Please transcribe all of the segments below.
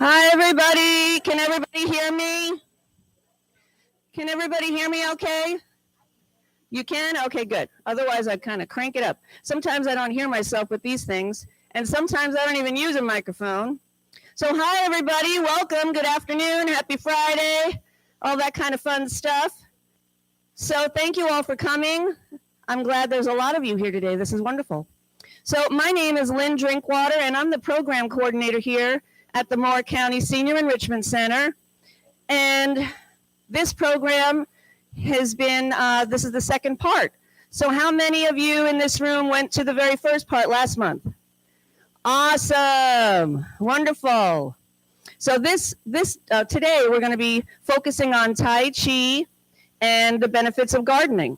Hi, everybody. Can everybody hear me? Can everybody hear me okay? You can? Okay, good. Otherwise, I kind of crank it up. Sometimes I don't hear myself with these things, and sometimes I don't even use a microphone. So hi, everybody. Welcome. Good afternoon. Happy Friday. All that kind of fun stuff. So thank you all for coming. I'm glad there's a lot of you here today. This is wonderful. So my name is Lynn Drinkwater, and I'm the program coordinator here at the Moore County Senior Enrichment Center. And this program has been, this is the second part. So how many of you in this room went to the very first part last month? Awesome, wonderful. So today we're going to be focusing on Tai Chi and the benefits of gardening.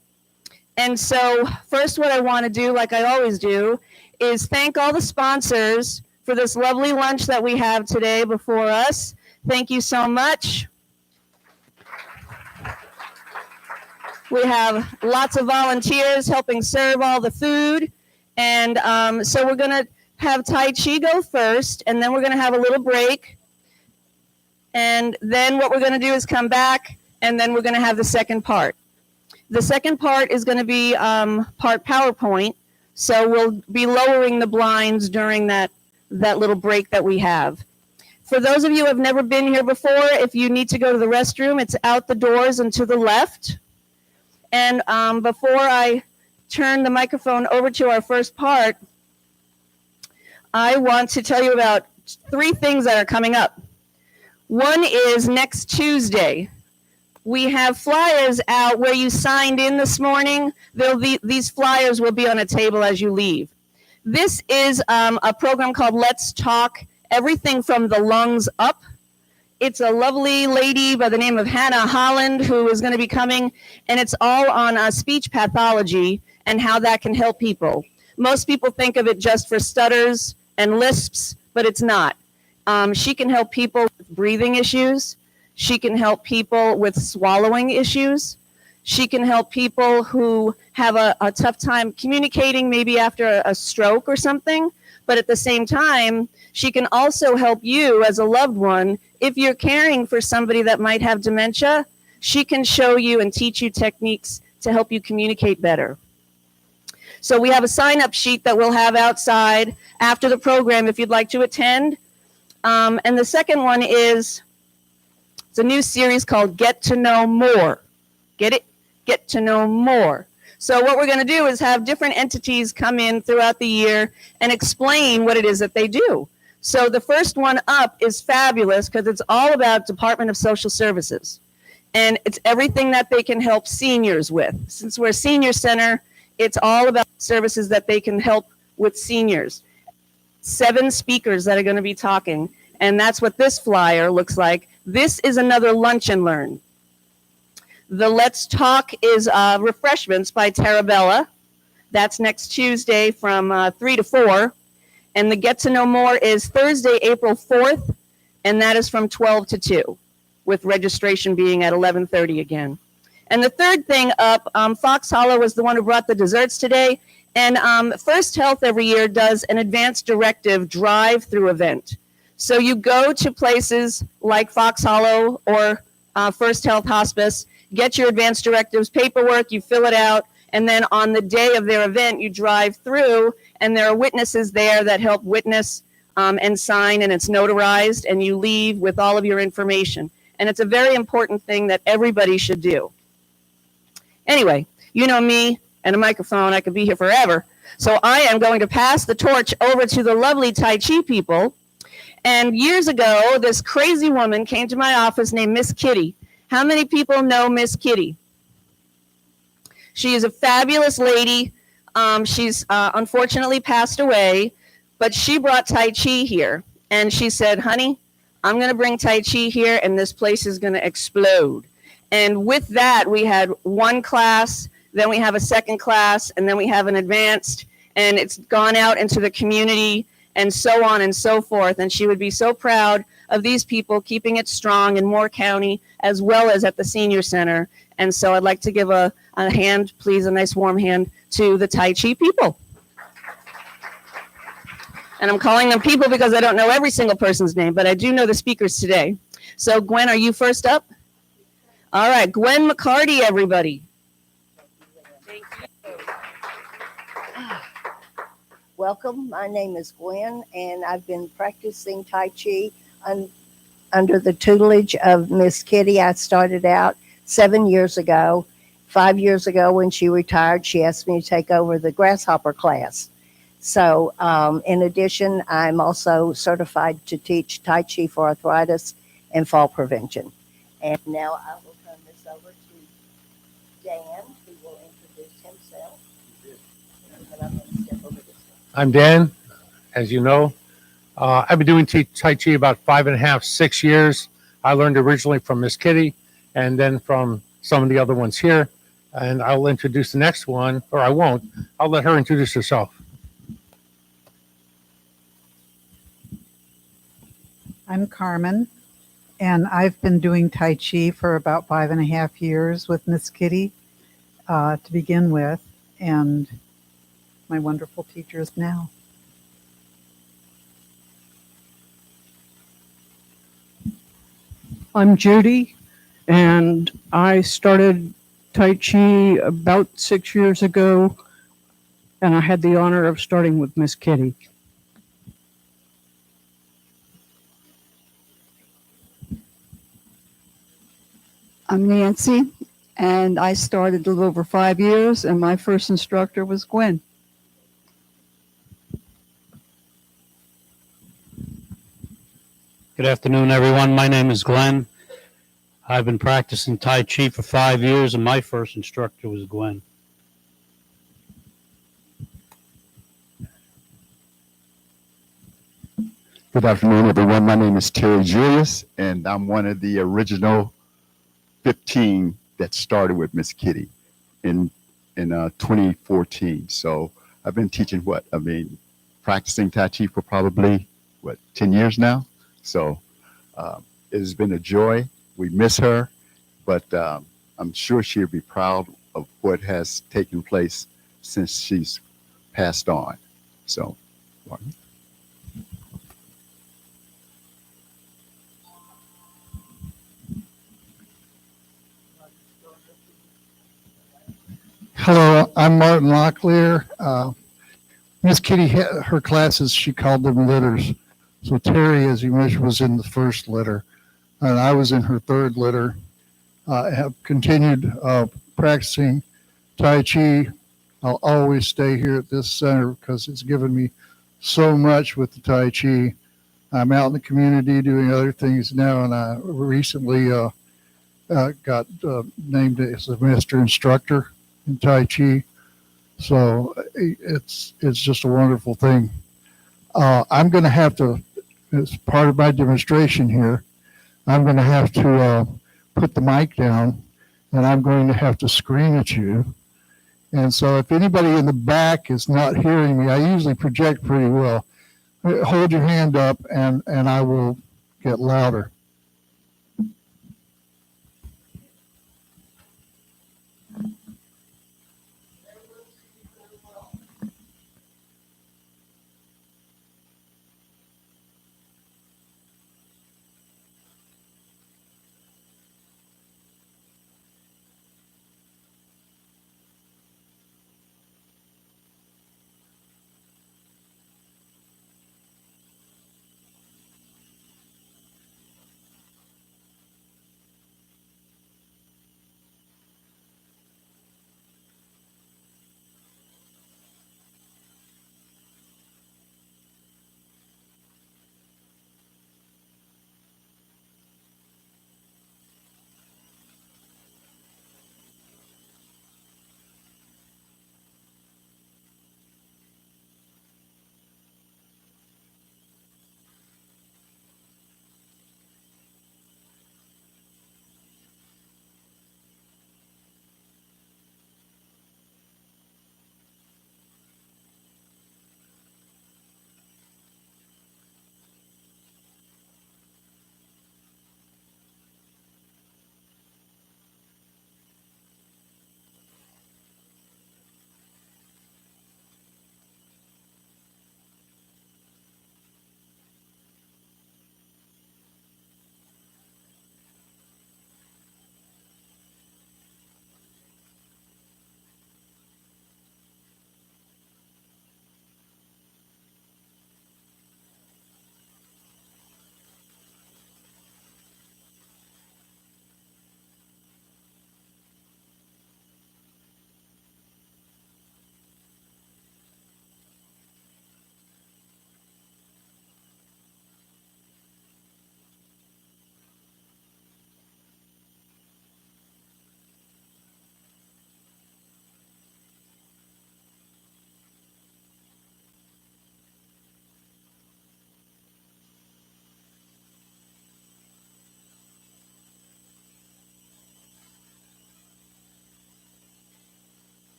And so first what I want to do, like I always do, is thank all the sponsors for this lovely lunch that we have today before us. Thank you so much. We have lots of volunteers helping serve all the food. And so we're going to have Tai Chi go first, and then we're going to have a little break. And then what we're going to do is come back, and then we're going to have the second part. The second part is going to be part PowerPoint. So we'll be lowering the blinds during that little break that we have. For those of you who have never been here before, if you need to go to the restroom, it's out the doors and to the left. And before I turn the microphone over to our first part, I want to tell you about 3 things that are coming up. One is next Tuesday. We have flyers out where you signed in this morning. These flyers will be on a table as you leave. This is a program called Let's Talk Everything from the Lungs Up. It's a lovely lady by the name of Hannah Holland who is going to be coming, and it's all on speech pathology and how that can help people. Most people think of it just for stutters and lisps, but it's not. She can help people with breathing issues. She can help people with swallowing issues. She can help people who have a tough time communicating, maybe after a stroke or something. But at the same time, she can also help you as a loved one. If you're caring for somebody that might have dementia, she can show you and teach you techniques to help you communicate better. So we have a sign-up sheet that we'll have outside after the program if you'd like to attend. And the second one is, it's a new series called Get to Know More. Get it? Get to know more. So what we're going to do is have different entities come in throughout the year and explain what it is that they do. So the first one up is fabulous because it's all about Department of Social Services. And it's everything that they can help seniors with. Since we're a senior center, it's all about services that they can help with seniors. 7 speakers that are going to be talking. And that's what this flyer looks like. This is another lunch and learn. The Let's Talk is refreshments by Tarabella. That's next Tuesday from 3 to 4. And the Get to Know More is Thursday, April 4th, and that is from 12 to 2, with registration being at 11:30 again. And the third thing up, Fox Hollow was the one who brought the desserts today. And First Health every year does an advanced directive drive-through event. So you go to places like Fox Hollow or First Health Hospice, get your advanced directives paperwork, you fill it out, and then on the day of their event, you drive through, and there are witnesses there that help witness and sign, and it's notarized, and you leave with all of your information. And it's a very important thing that everybody should do. Anyway, you know me and a microphone, I could be here forever. So I am going to pass the torch over to the lovely Tai Chi people. And years ago, this crazy woman came to my office named Miss Kitty. How many people know Miss Kitty? She is a fabulous lady. She's unfortunately passed away, but she brought Tai Chi here. And she said, honey, I'm going to bring Tai Chi here, and this place is going to explode. And with that, we had 1 class, then we have a 2nd class, and then we have an advanced, and it's gone out into the community, and so on and so forth. And she would be so proud of these people keeping it strong in Moore County as well as at the senior center. And so I'd like to give a hand, please, a nice warm hand to the Tai Chi people. And I'm calling them people because I don't know every single person's name, but I do know the speakers today. So Gwen, are you first up? All right, Gwen McCarty, everybody. Thank you. Welcome. My name is Gwen, and I've been practicing Tai Chi under the tutelage of Miss Kitty. I started out 7 years ago. 5 years ago, when she retired, she asked me to take over the grasshopper class. So, in addition, I'm also certified to teach Tai Chi for arthritis and fall prevention. And now I will turn this over to Dan, who will introduce himself. And I'm going to step over this way. I'm Dan, as you know. I've been doing Tai Chi about 5.5, 6 years. I learned originally from Miss Kitty and then from some of the other ones here. And I'll introduce the next one, or I won't. I'll let her introduce herself. I'm Carmen, and I've been doing Tai Chi for about 5.5 years with Miss Kitty to begin with, and my wonderful teachers now. I'm Judy, and I started Tai Chi about 6 years ago, and I had the honor of starting with Miss Kitty. I'm Nancy, and I started a little over 5 years, and my first instructor was Gwen. Good afternoon, everyone. My name is Glenn. I've been practicing Tai Chi for 5 years, and my first instructor was Gwen. Good afternoon, everyone. My name is Terry Julius, and I'm one of the original 15 that started with Miss Kitty in 2014. So I've been teaching practicing Tai Chi for probably 10 years now. So it has been a joy. We miss her, but I'm sure she'll be proud of what has taken place since she's passed on. So, Martin. Hello, I'm Martin Locklear. Miss Kitty, her classes, she called them litters. So Terry, as you mentioned, was in the first litter, and I was in her third litter. I have continued practicing Tai Chi. I'll always stay here at this center because it's given me so much with the Tai Chi. I'm out in the community doing other things now, and I recently got named as a master instructor in Tai Chi. So it's just a wonderful thing. I'm going to have to, as part of my demonstration here, I'm going to have to put the mic down, and I'm going to have to scream at you. And so if anybody in the back is not hearing me, I usually project pretty well. Hold your hand up, and I will get louder.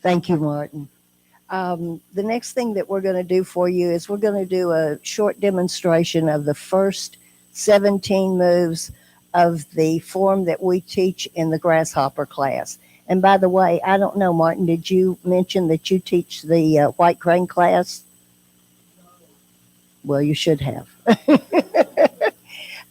Thank you, Martin. The next thing that we're going to do for you is we're going to do a short demonstration of the first 17 moves of the form that we teach in the grasshopper class. And by the way, I don't know, Martin, did you mention that you teach the white crane class? Well, you should have.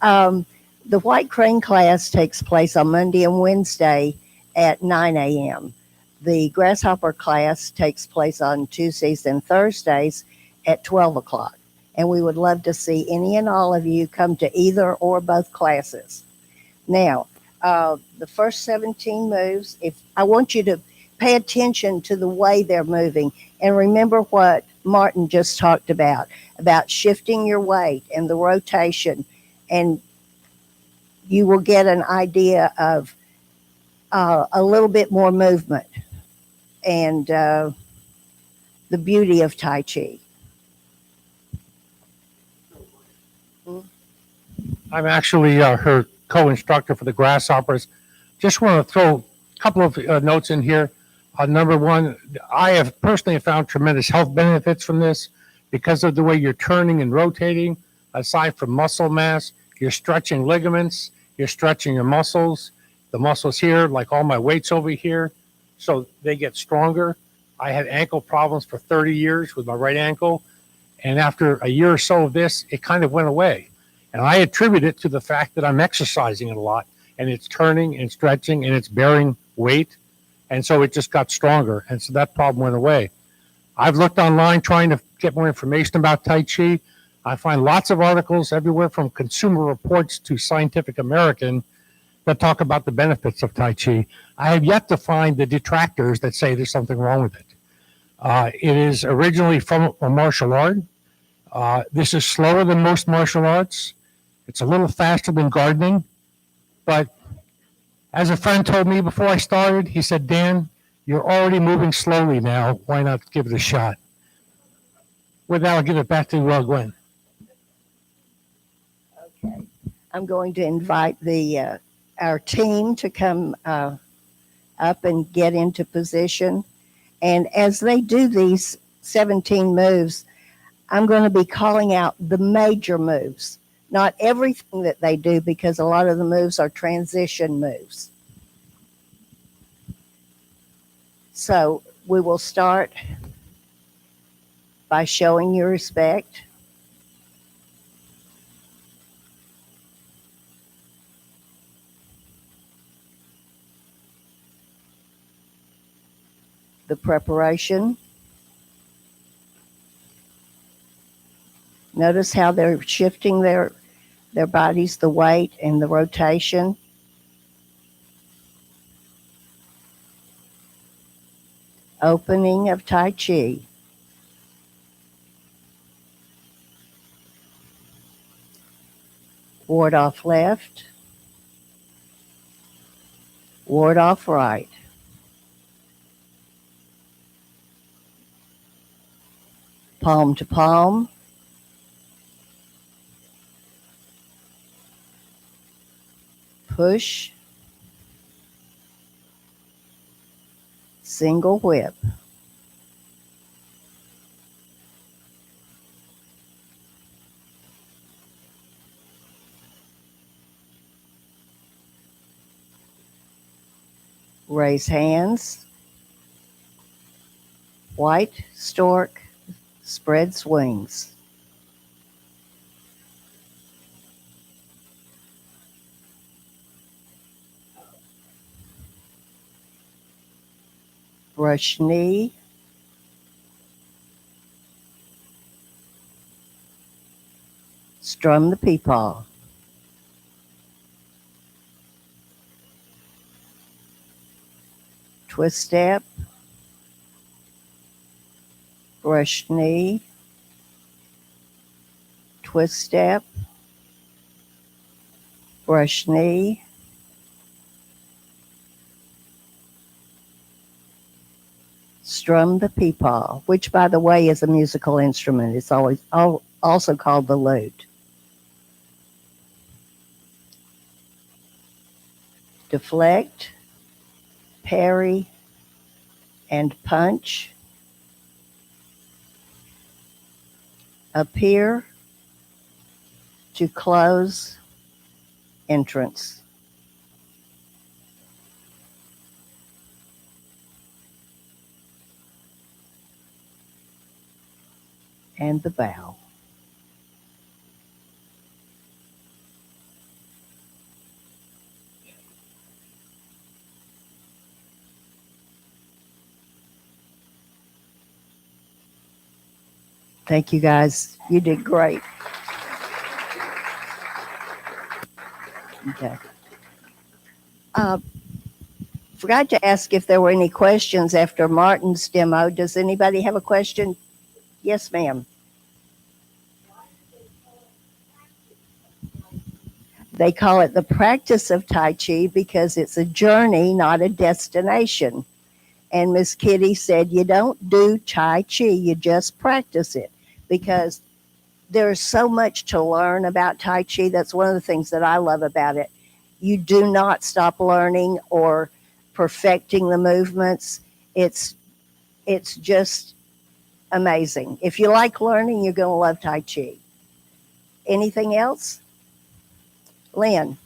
The white crane class takes place on Monday and Wednesday at 9 a.m. The grasshopper class takes place on Tuesdays and Thursdays at 12 o'clock. And we would love to see any and all of you come to either or both classes. Now, the first 17 moves, if I want you to pay attention to the way they're moving and remember what Martin just talked about shifting your weight and the rotation, and you will get an idea of a little bit more movement and the beauty of Tai Chi. I'm actually her co-instructor for the grasshoppers. Just want to throw a couple of notes in here. Number one, I have personally found tremendous health benefits from this because of the way you're turning and rotating. Aside from muscle mass, you're stretching ligaments, you're stretching your muscles. The muscles here, like all my weights over here, so they get stronger. I had ankle problems for 30 years with my right ankle. And after a year or so of this, it kind of went away. And I attribute it to the fact that I'm exercising it a lot and it's turning and stretching and it's bearing weight. And so it just got stronger. And so that problem went away. I've looked online trying to get more information about Tai Chi. I find lots of articles everywhere from Consumer Reports to Scientific American that talk about the benefits of Tai Chi. I have yet to find the detractors that say there's something wrong with it. It is originally from a martial art. This is slower than most martial arts. It's a little faster than gardening. But as a friend told me before I started, he said, Dan, you're already moving slowly now. Why not give it a shot? With that, I'll give it back to Gwen. Okay. I'm going to invite our team to come up and get into position. And as they do these 17 moves, I'm going to be calling out the major moves, not everything that they do, because a lot of the moves are transition moves. So we will start by showing your respect. The preparation. Notice how they're shifting their bodies, the weight and the rotation. Opening of Tai Chi. Ward off left. Ward off right. Palm to palm. Push. Single whip. Raise hands. White stork spreads wings. Brush knee. Strum the peepaw. Twist step. Brush knee. Twist step. Brush knee. Strum the peepaw, which, by the way, is a musical instrument. It's also called the lute. Deflect, parry, and punch, appear to close, entrance. And the bow. Thank you guys. You did great. Okay. Forgot to ask if there were any questions after Martin's demo. Does anybody have a question? Yes, ma'am. They call it the practice of Tai Chi because it's a journey, not a destination. And Miss Kitty said, you don't do Tai Chi, you just practice it, because there's so much to learn about Tai Chi. That's one of the things that I love about it. You do not stop learning or perfecting the movements. It's just amazing. If you like learning, you're going to love Tai Chi. Anything else? Lynn.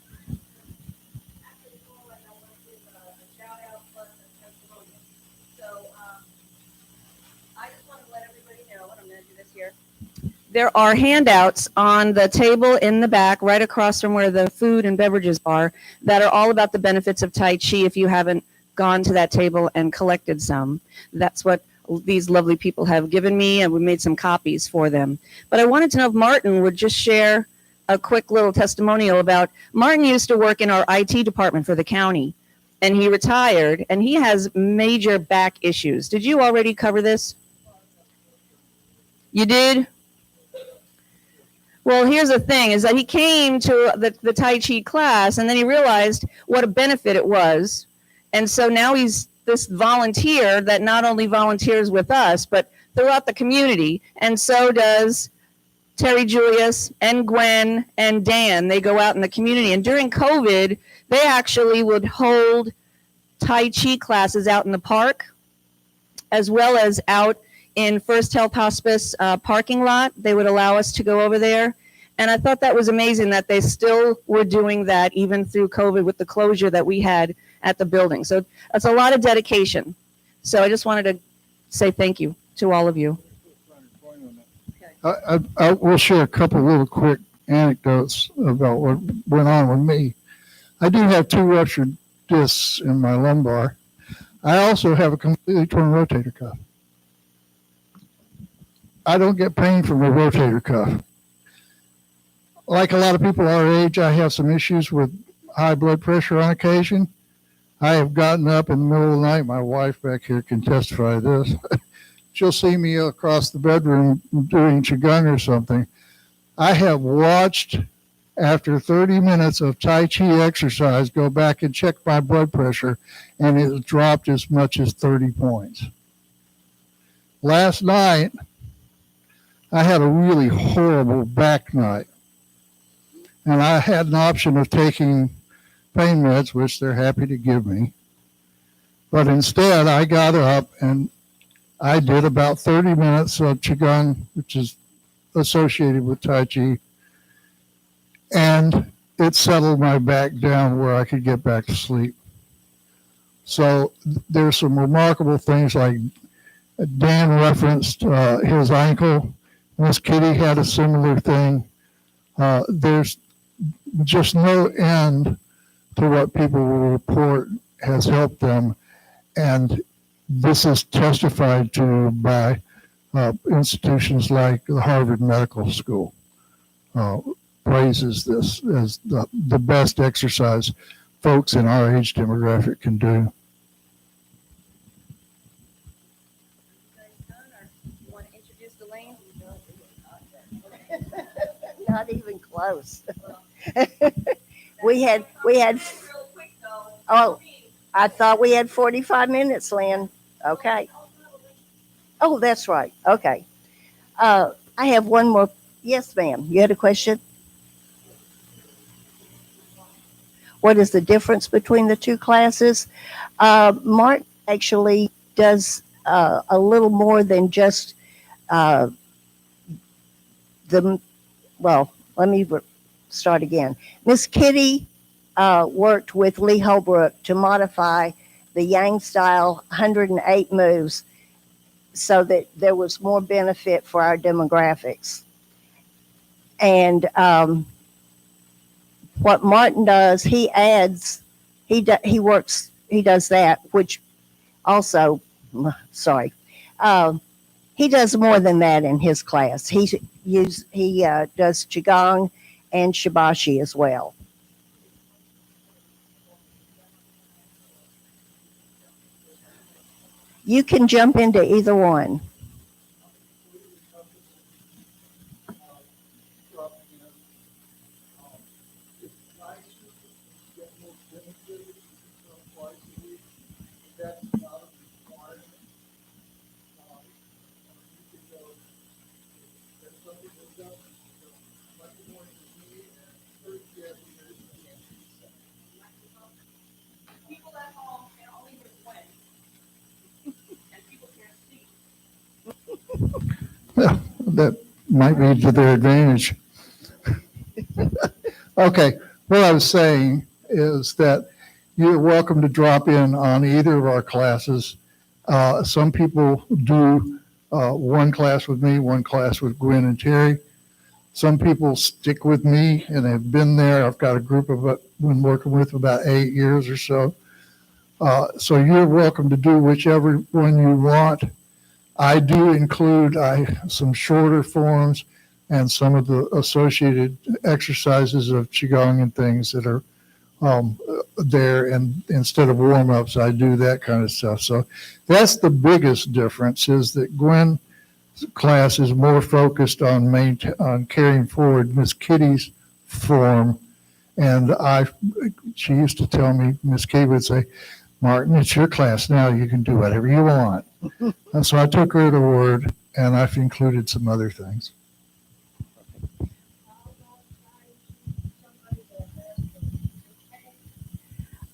There are handouts on the table in the back, right across from where the food and beverages are, that are all about the benefits of Tai Chi if you haven't gone to that table and collected some. That's what these lovely people have given me, and we made some copies for them. But I wanted to know if Martin would just share a quick little testimonial about, Martin used to work in our IT department for the county, and he retired, and he has major back issues. Did you already cover this? You did? Well, here's the thing, is that he came to the Tai Chi class, and then he realized what a benefit it was. And so now he's this volunteer that not only volunteers with us, but throughout the community. And so does Terry Julius and Gwen and Dan. They go out in the community. And during COVID, they actually would hold Tai Chi classes out in the park, as well as out in First Health Hospice parking lot. They would allow us to go over there. And I thought that was amazing that they still were doing that even through COVID with the closure that we had at the building. So that's a lot of dedication. So I just wanted to say thank you to all of you. I will share a couple of little quick anecdotes about what went on with me. I do have 2 ruptured discs in my lumbar. I also have a completely torn rotator cuff. I don't get pain from the rotator cuff. Like a lot of people our age, I have some issues with high blood pressure on occasion. I have gotten up in the middle of the night. My wife back here can testify to this. She'll see me across the bedroom doing Qigong or something. I have watched, after 30 minutes of Tai Chi exercise, go back and check my blood pressure, and it has dropped as much as 30 points. Last night, I had a really horrible back night. And I had an option of taking pain meds, which they're happy to give me. But instead, I got up and I did about 30 minutes of Qigong, which is associated with Tai Chi. And it settled my back down where I could get back to sleep. So there's some remarkable things, like Dan referenced his ankle. Miss Kitty had a similar thing. There's just no end to what people will report has helped them. And this is testified to by institutions like the Harvard Medical School. Praises this as the best exercise folks in our age demographic can do. Want to introduce Elaine? Not even close. we had oh, I thought we had 45 minutes, Lynn. Okay. Oh, that's right. Okay. I have one more. Yes, ma'am. You had a question? What is the difference between the 2 classes? Mark actually does a little more than just let me start again. Miss Kitty worked with Lee Holbrook to modify the Yang style 108 moves so that there was more benefit for our demographics. And what Martin does, he does that, which also, sorry, he does more than that in his class. He does Qigong and Shibashi as well. You can jump into either one. That might be to their advantage. Okay, what I was saying is that you're welcome to drop in on either of our classes. Some people do one class with me, one class with Gwen and Terry. Some people stick with me and have been there. I've got a group of been working with about 8 years or so. So you're welcome to do whichever one you want. I do include some shorter forms and some of the associated exercises of Qigong and things that are there. And instead of warm-ups, I do that kind of stuff. So that's the biggest difference, is that Gwen's class is more focused on carrying forward Miss Kitty's form. And she used to tell me, Miss Kitty would say, "Martin, it's your class now. You can do whatever you want." And so I took her at her word, and I've included some other things.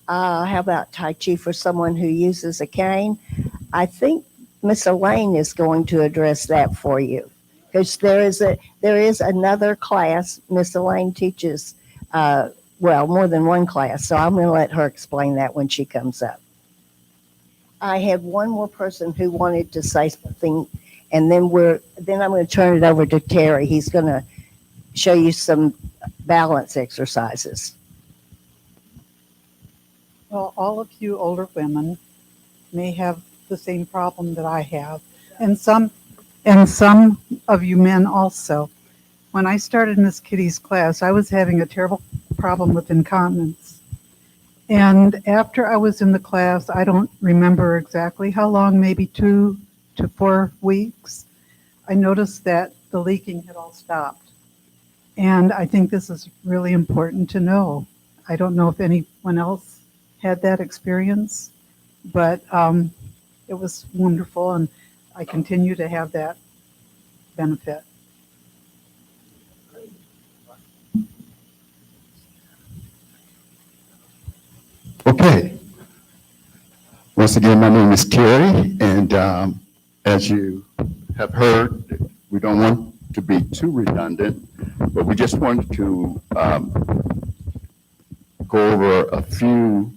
How about Tai Chi for someone who uses a cane? I think Miss Elaine is going to address that for you, because there is another class. Miss Elaine teaches, more than one class, so I'm going to let her explain that when she comes up. I have one more person who wanted to say something, and then I'm going to turn it over to Terry. He's going to show you some balance exercises. Well, all of you older women may have the same problem that I have, and some of you men also. When I started Miss Kitty's class, I was having a terrible problem with incontinence. And after I was in the class, I don't remember exactly how long, maybe 2 to 4 weeks, I noticed that the leaking had all stopped. And I think this is really important to know. I don't know if anyone else had that experience, but it was wonderful, and I continue to have that benefit. Okay. Once again, my name is Terry, and as you have heard, we don't want to be too redundant, but we just wanted to go over a few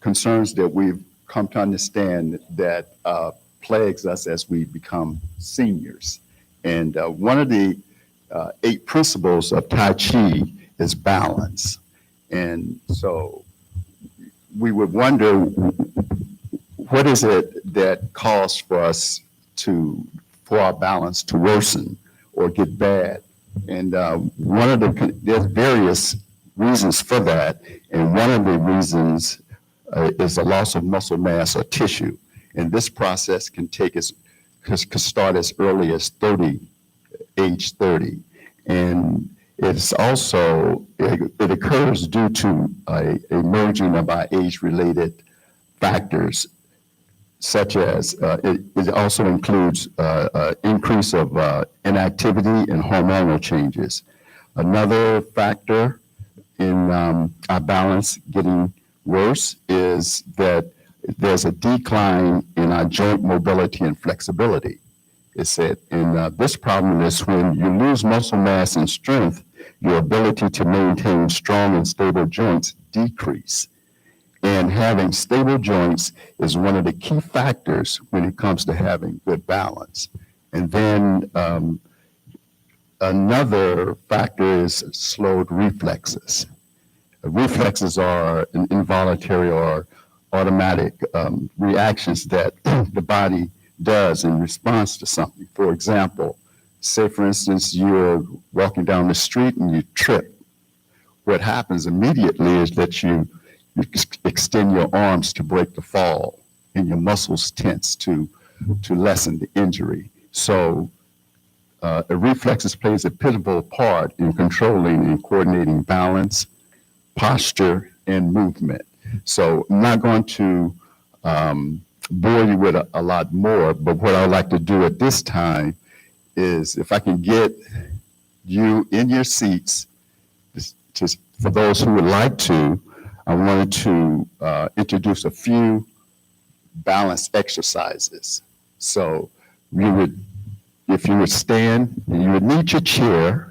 concerns that we've come to understand that plagues us as we become seniors. And one of the 8 principles of Tai Chi is balance. And so we would wonder, what is it that calls for us for our balance to worsen or get bad? And there's various reasons for that. And one of the reasons is a loss of muscle mass or tissue. And this process can start as early as age 30. And it occurs due to a merging of our age-related factors, such as it also includes increase of inactivity and hormonal changes. Another factor in our balance getting worse is that there's a decline in our joint mobility and flexibility. It said, and this problem is when you lose muscle mass and strength, your ability to maintain strong and stable joints decrease. And having stable joints is one of the key factors when it comes to having good balance. And then another factor is slowed reflexes. Reflexes are involuntary or automatic reactions that the body does in response to something. For example, say for instance, you're walking down the street and you trip. What happens immediately is that you extend your arms to break the fall and your muscles tense to lessen the injury. So reflexes plays a pivotal part in controlling and coordinating balance, posture, and movement. So I'm not going to bore you with a lot more, but what I'd like to do at this time is if I can get you in your seats, just for those who would like to, I wanted to introduce a few balance exercises. So you would, if you would stand, you would need your chair.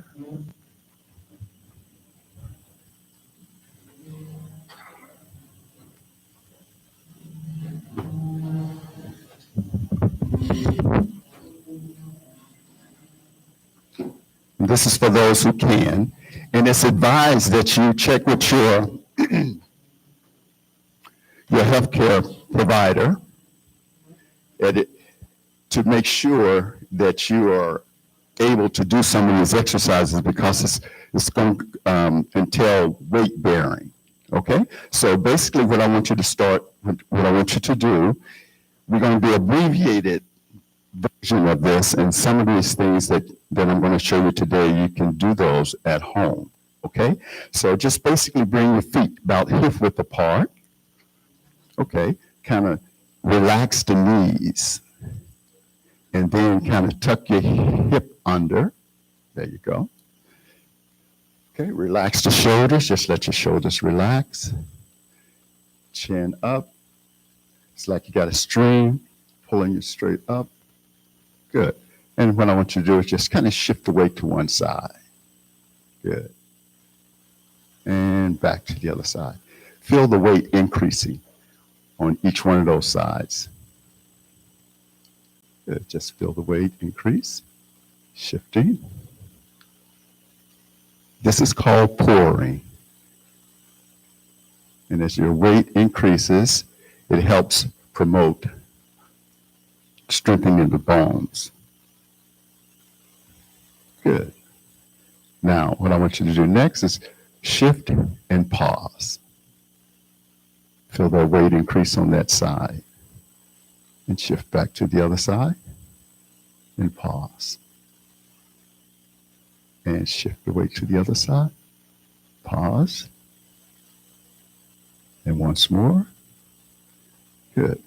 This is for those who can, and it's advised that you check with your healthcare provider to make sure that you are able to do some of these exercises because it's going to entail weight bearing. Okay, so basically, what I want you to start, what I want you to do, we're going to do abbreviated version of this, and some of these things that I'm going to show you today, you can do those at home. Okay, so just basically bring your feet about hip width apart. Okay, kind of relax the knees, and then kind of tuck your hip under. There you go. Okay, relax the shoulders. Just let your shoulders relax. Chin up. It's like you got a string pulling you straight up. Good. And what I want you to do is just kind of shift the weight to one side. Good. And back to the other side. Feel the weight increasing on each one of those sides. Good. Just feel the weight increase. Shifting. This is called pouring. And as your weight increases, it helps promote strengthening the bones. Good. Now, what I want you to do next is shift and pause. Feel that weight increase on that side. And shift back to the other side and pause. And shift the weight to the other side. Pause. And once more. Good.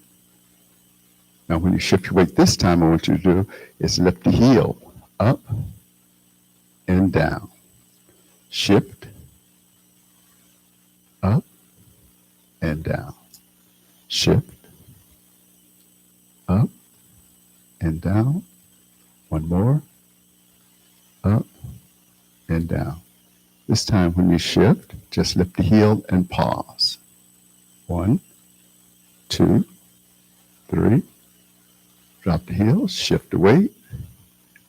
Now, when you shift your weight this time, I want you to do is lift the heel up and down. Shift up and down. Shift up and down. One more. Up and down. This time when you shift, just lift the heel and pause. 1, 2, 3. Drop the heel, shift the weight,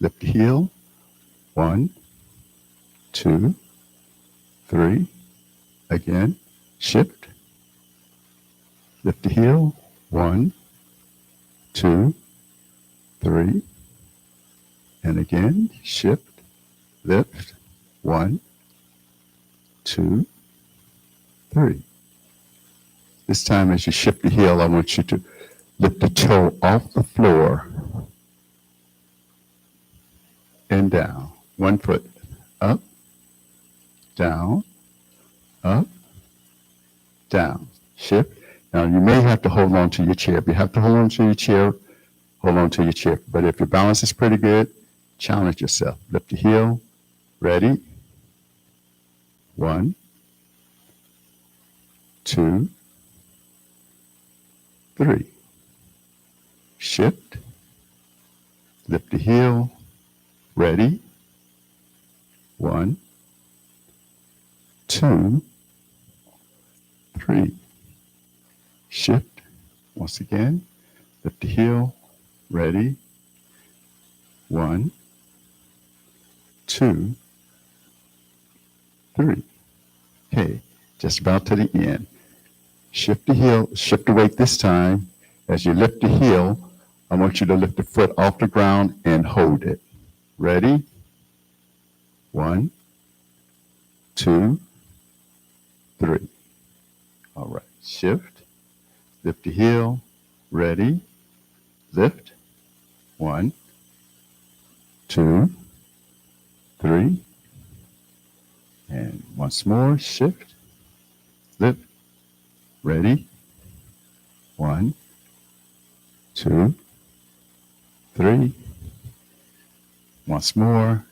lift the heel. 1, 2, 3. Again, shift, lift the heel. 1, 2, 3. And again, shift, lift. 1, 2, 3. This time as you shift the heel, I want you to lift the toe off the floor and down. 1 foot up, down, up, down. Shift. Now you may have to hold on to your chair. If you have to hold on to your chair, hold on to your chair. But if your balance is pretty good, challenge yourself. Lift the heel. Ready? 1, 2, 3. Shift, lift the heel, ready. 1, 2, 3. Shift, once again, lift the heel, ready. 1, 2, 3. Okay, just about to the end. Shift the heel, shift the weight this time. As you lift the heel, I want you to lift the foot off the ground and hold it. Ready? 1, 2, 3. All right, shift, lift the heel, ready, lift. 1, 2, 3. And once more, shift, lift, ready. 1, 2, 3. Once more,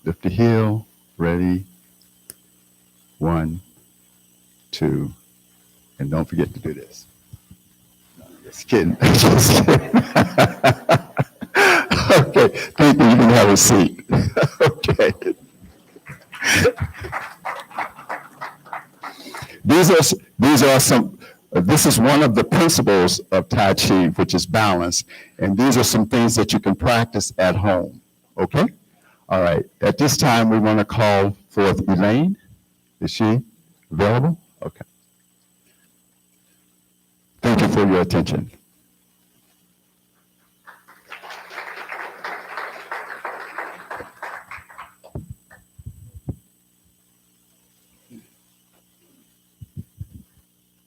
lift the heel, ready. 1, 2, and don't forget to do this. No, just kidding. Just kidding. Okay, thank you. You can have a seat. Okay. These are some. This is one of the principles of Tai Chi, which is balance, and these are some things that you can practice at home. Okay. All right. At this time, we want to call forth Elaine. Is she available? Okay. Thank you for your attention.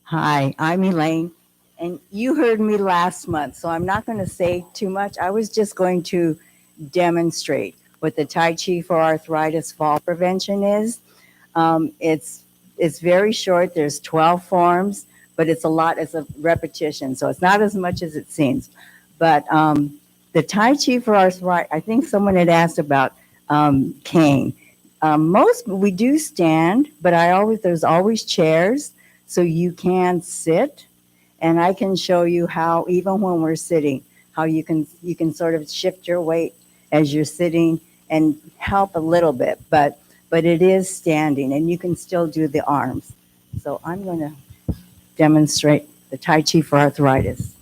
Hi, I'm Elaine, and you heard me last month, so I'm not going to say too much. I was just going to demonstrate what the Tai Chi for arthritis fall prevention is. It's very short. There's 12 forms, but it's a lot as a repetition, so it's not as much as it seems. But the Tai Chi for arthritis, I think someone had asked about cane. We do stand, but there's always chairs. So you can sit, and I can show you how, even when we're sitting, how you can sort of shift your weight as you're sitting and help a little bit, but it is standing, and you can still do the arms. So I'm going to demonstrate the Tai Chi for arthritis.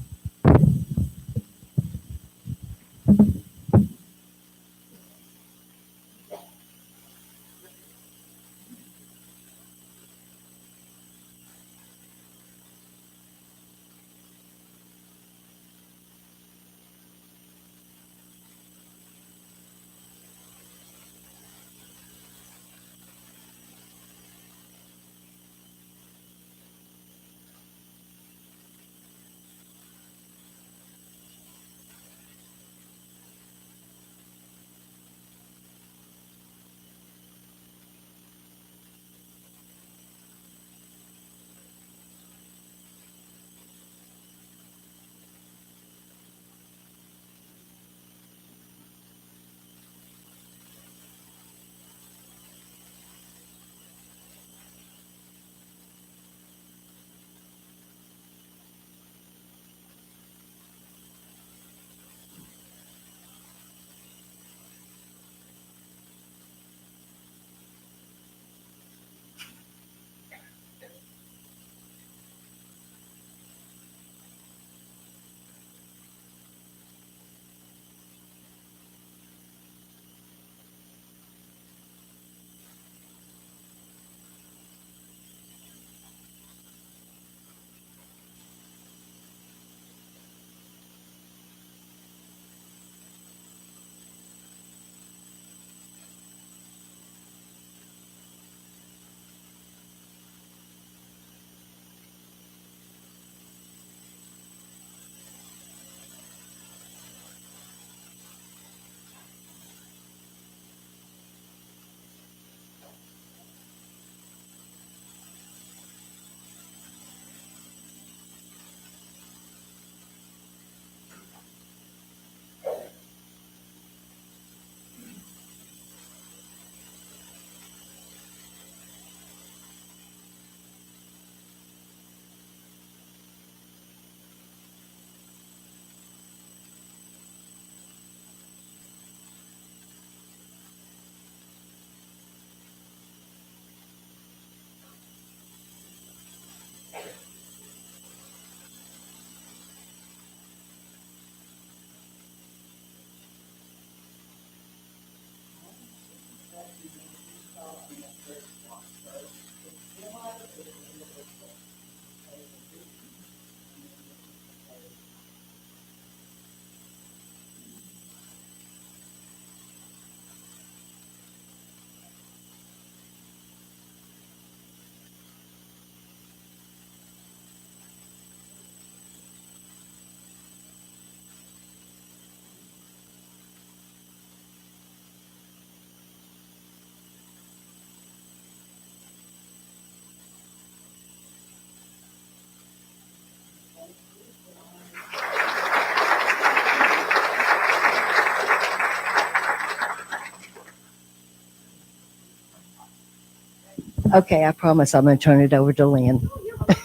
Okay, I promise I'm going to turn it over to Lynn.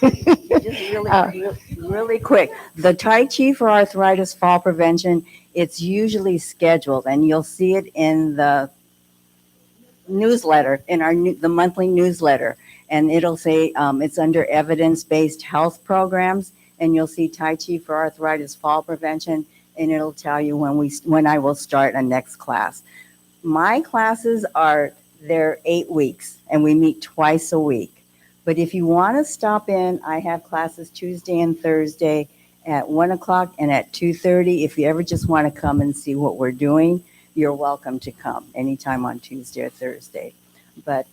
Just really quick. The Tai Chi for Arthritis Fall Prevention, it's usually scheduled, and you'll see it in the newsletter, in the monthly newsletter. And it'll say it's under evidence-based health programs, and you'll see Tai Chi for Arthritis Fall Prevention, and it'll tell you when I will start a next class. My classes they're 8 weeks, and we meet twice a week. But if you want to stop in, I have classes Tuesday and Thursday at 1 o'clock and at 2:30. If you ever just want to come and see what we're doing, you're welcome to come anytime on Tuesday or Thursday. But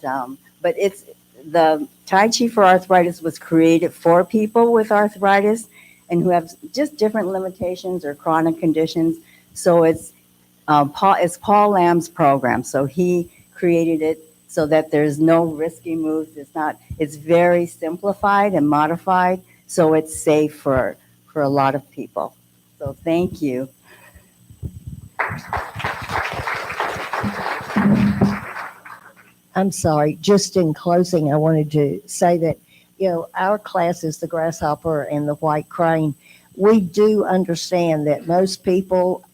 it's the Tai Chi for Arthritis was created for people with arthritis and who have just different limitations or chronic conditions. So it's Paul Lamb's program. So he created it so that there's no risky moves. It's very simplified and modified, so it's safe for a lot of people. So thank you. I'm sorry, just in closing, I wanted to say that, our classes, the Grasshopper and the White Crane, we do understand that most people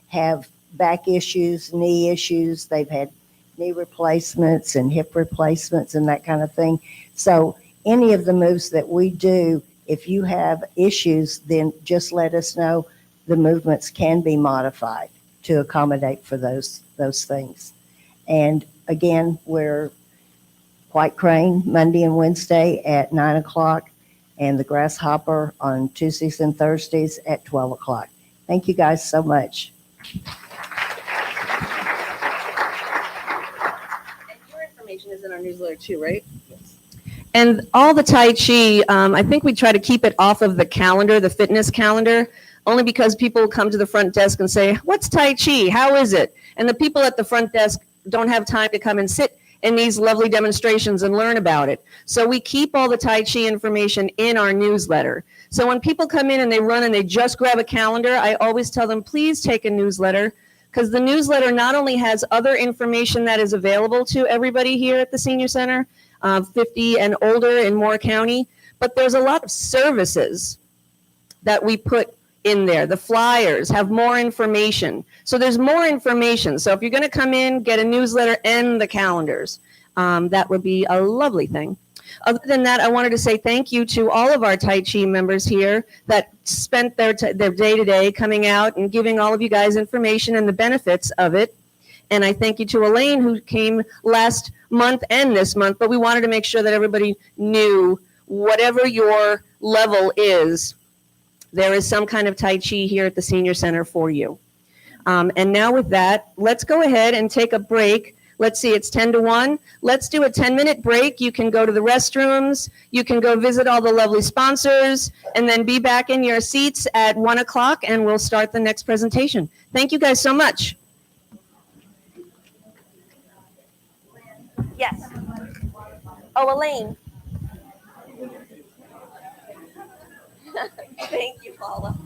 have back issues, knee issues. They've had knee replacements and hip replacements and that kind of thing. So any of the moves that we do, if you have issues, then just let us know. The movements can be modified to accommodate for those things. And again, we're White Crane Monday and Wednesday at 9 o'clock, and the Grasshopper on Tuesdays and Thursdays at 12 o'clock. Thank you guys so much. Information is in our newsletter too, right? Yes. And all the Tai Chi, I think we try to keep it off of the calendar, the fitness calendar, only because people come to the front desk and say, "What's Tai Chi? How is it?" And the people at the front desk don't have time to come and sit in these lovely demonstrations and learn about it. So we keep all the Tai Chi information in our newsletter. So when people come in and they run and they just grab a calendar, I always tell them, please take a newsletter, because the newsletter not only has other information that is available to everybody here at the Senior Center, 50 and older in Moore County, but there's a lot of services that we put in there. The flyers have more information. So there's more information. So if you're going to come in, get a newsletter and the calendars. That would be a lovely thing. Other than that, I wanted to say thank you to all of our Tai Chi members here that spent their day-to-day coming out and giving all of you guys information and the benefits of it. And I thank you to Elaine, who came last month and this month, but we wanted to make sure that everybody knew whatever your level is, there is some kind of Tai Chi here at the Senior Center for you. And now with that, let's go ahead and take a break. Let's see, it's 10 to 1. Let's do a 10-minute break. You can go to the restrooms. You can go visit all the lovely sponsors, and then be back in your seats at 1 o'clock, and we'll start the next presentation. Thank you guys so much. Yes. Oh, Elaine. Thank you, Paula.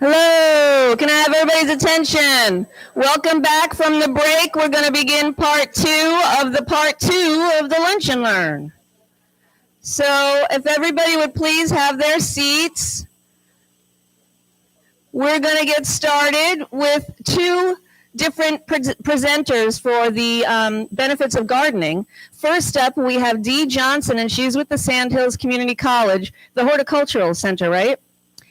Hello, can I have everybody's attention? Welcome back from the break. We're going to begin part two of the Lunch and Learn. So if everybody would please have their seats. We're going to get started with two different presenters for the benefits of gardening. First up, we have Dee Johnson, and she's with the Sandhills Community College, the Horticultural Center, right?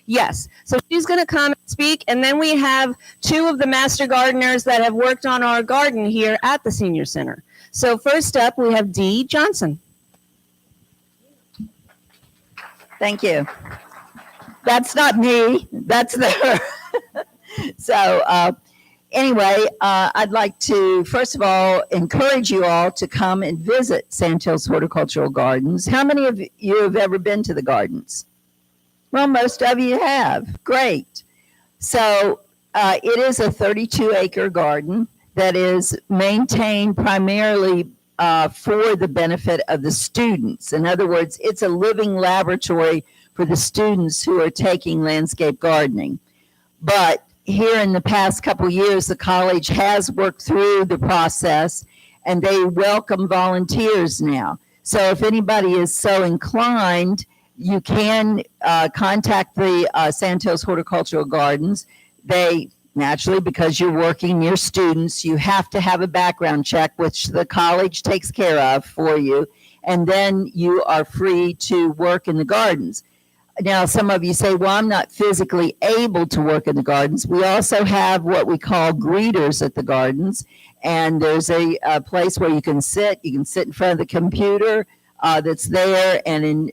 Yes. So she's going to come and speak, and then we have two of the master gardeners that have worked on our garden here at the Senior Center. So first up, we have Dee Johnson. Thank you. That's not me. That's her. So anyway, I'd like to, first of all, encourage you all to come and visit Sandhills Horticultural Gardens. How many of you have ever been to the gardens? Well, most of you have. Great. So it is a 32-acre garden that is maintained primarily for the benefit of the students. In other words, it's a living laboratory for the students who are taking landscape gardening. But here in the past couple years, the college has worked through the process, and they welcome volunteers now. So if anybody is so inclined, you can contact the Sandhills Horticultural Gardens. They naturally, because you're working near students, you have to have a background check, which the college takes care of for you, and then you are free to work in the gardens. Now, some of you say, well, I'm not physically able to work in the gardens. We also have what we call greeters at the gardens, and there's a place where you can sit. You can sit in front of the computer that's there and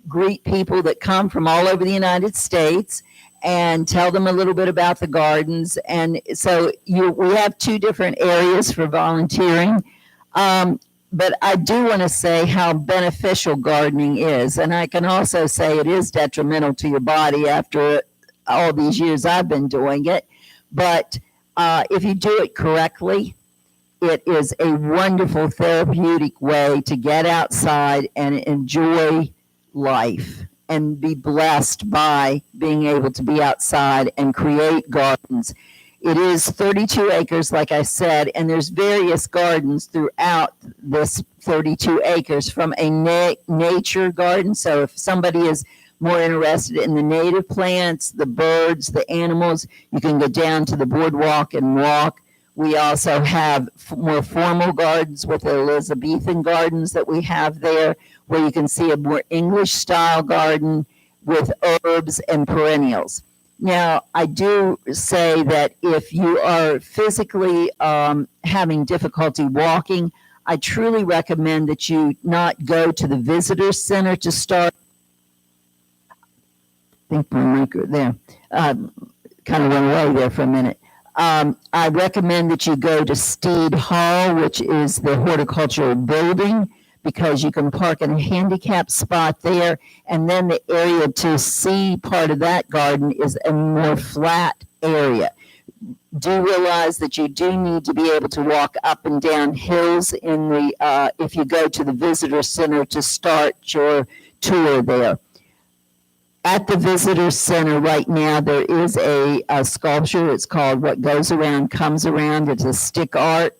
greet people that come from all over the United States and tell them a little bit about the gardens. And so we have two different areas for volunteering. But I do want to say how beneficial gardening is. And I can also say it is detrimental to your body after all these years I've been doing it. But if you do it correctly, it is a wonderful therapeutic way to get outside and enjoy life and be blessed by being able to be outside and create gardens. It is 32 acres, like I said, and there's various gardens throughout this 32 acres from a nature garden. So if somebody is more interested in the native plants, the birds, the animals, you can go down to the boardwalk and walk. We also have more formal gardens with the Elizabethan gardens that we have there, where you can see a more English style garden with herbs and perennials. Now, I do say that if you are physically having difficulty walking, I truly recommend that you not go to the visitor center to start. I think my mic there kind of went away there for a minute. I recommend that you go to Steed Hall, which is the horticultural building, because you can park in a handicap spot there, and then the area to see part of that garden is a more flat area. Do realize that you do need to be able to walk up and down hills in the if you go to the visitor center to start your tour there. At the visitor center right now, there is a sculpture. It's called What Goes Around Comes Around. It's a stick art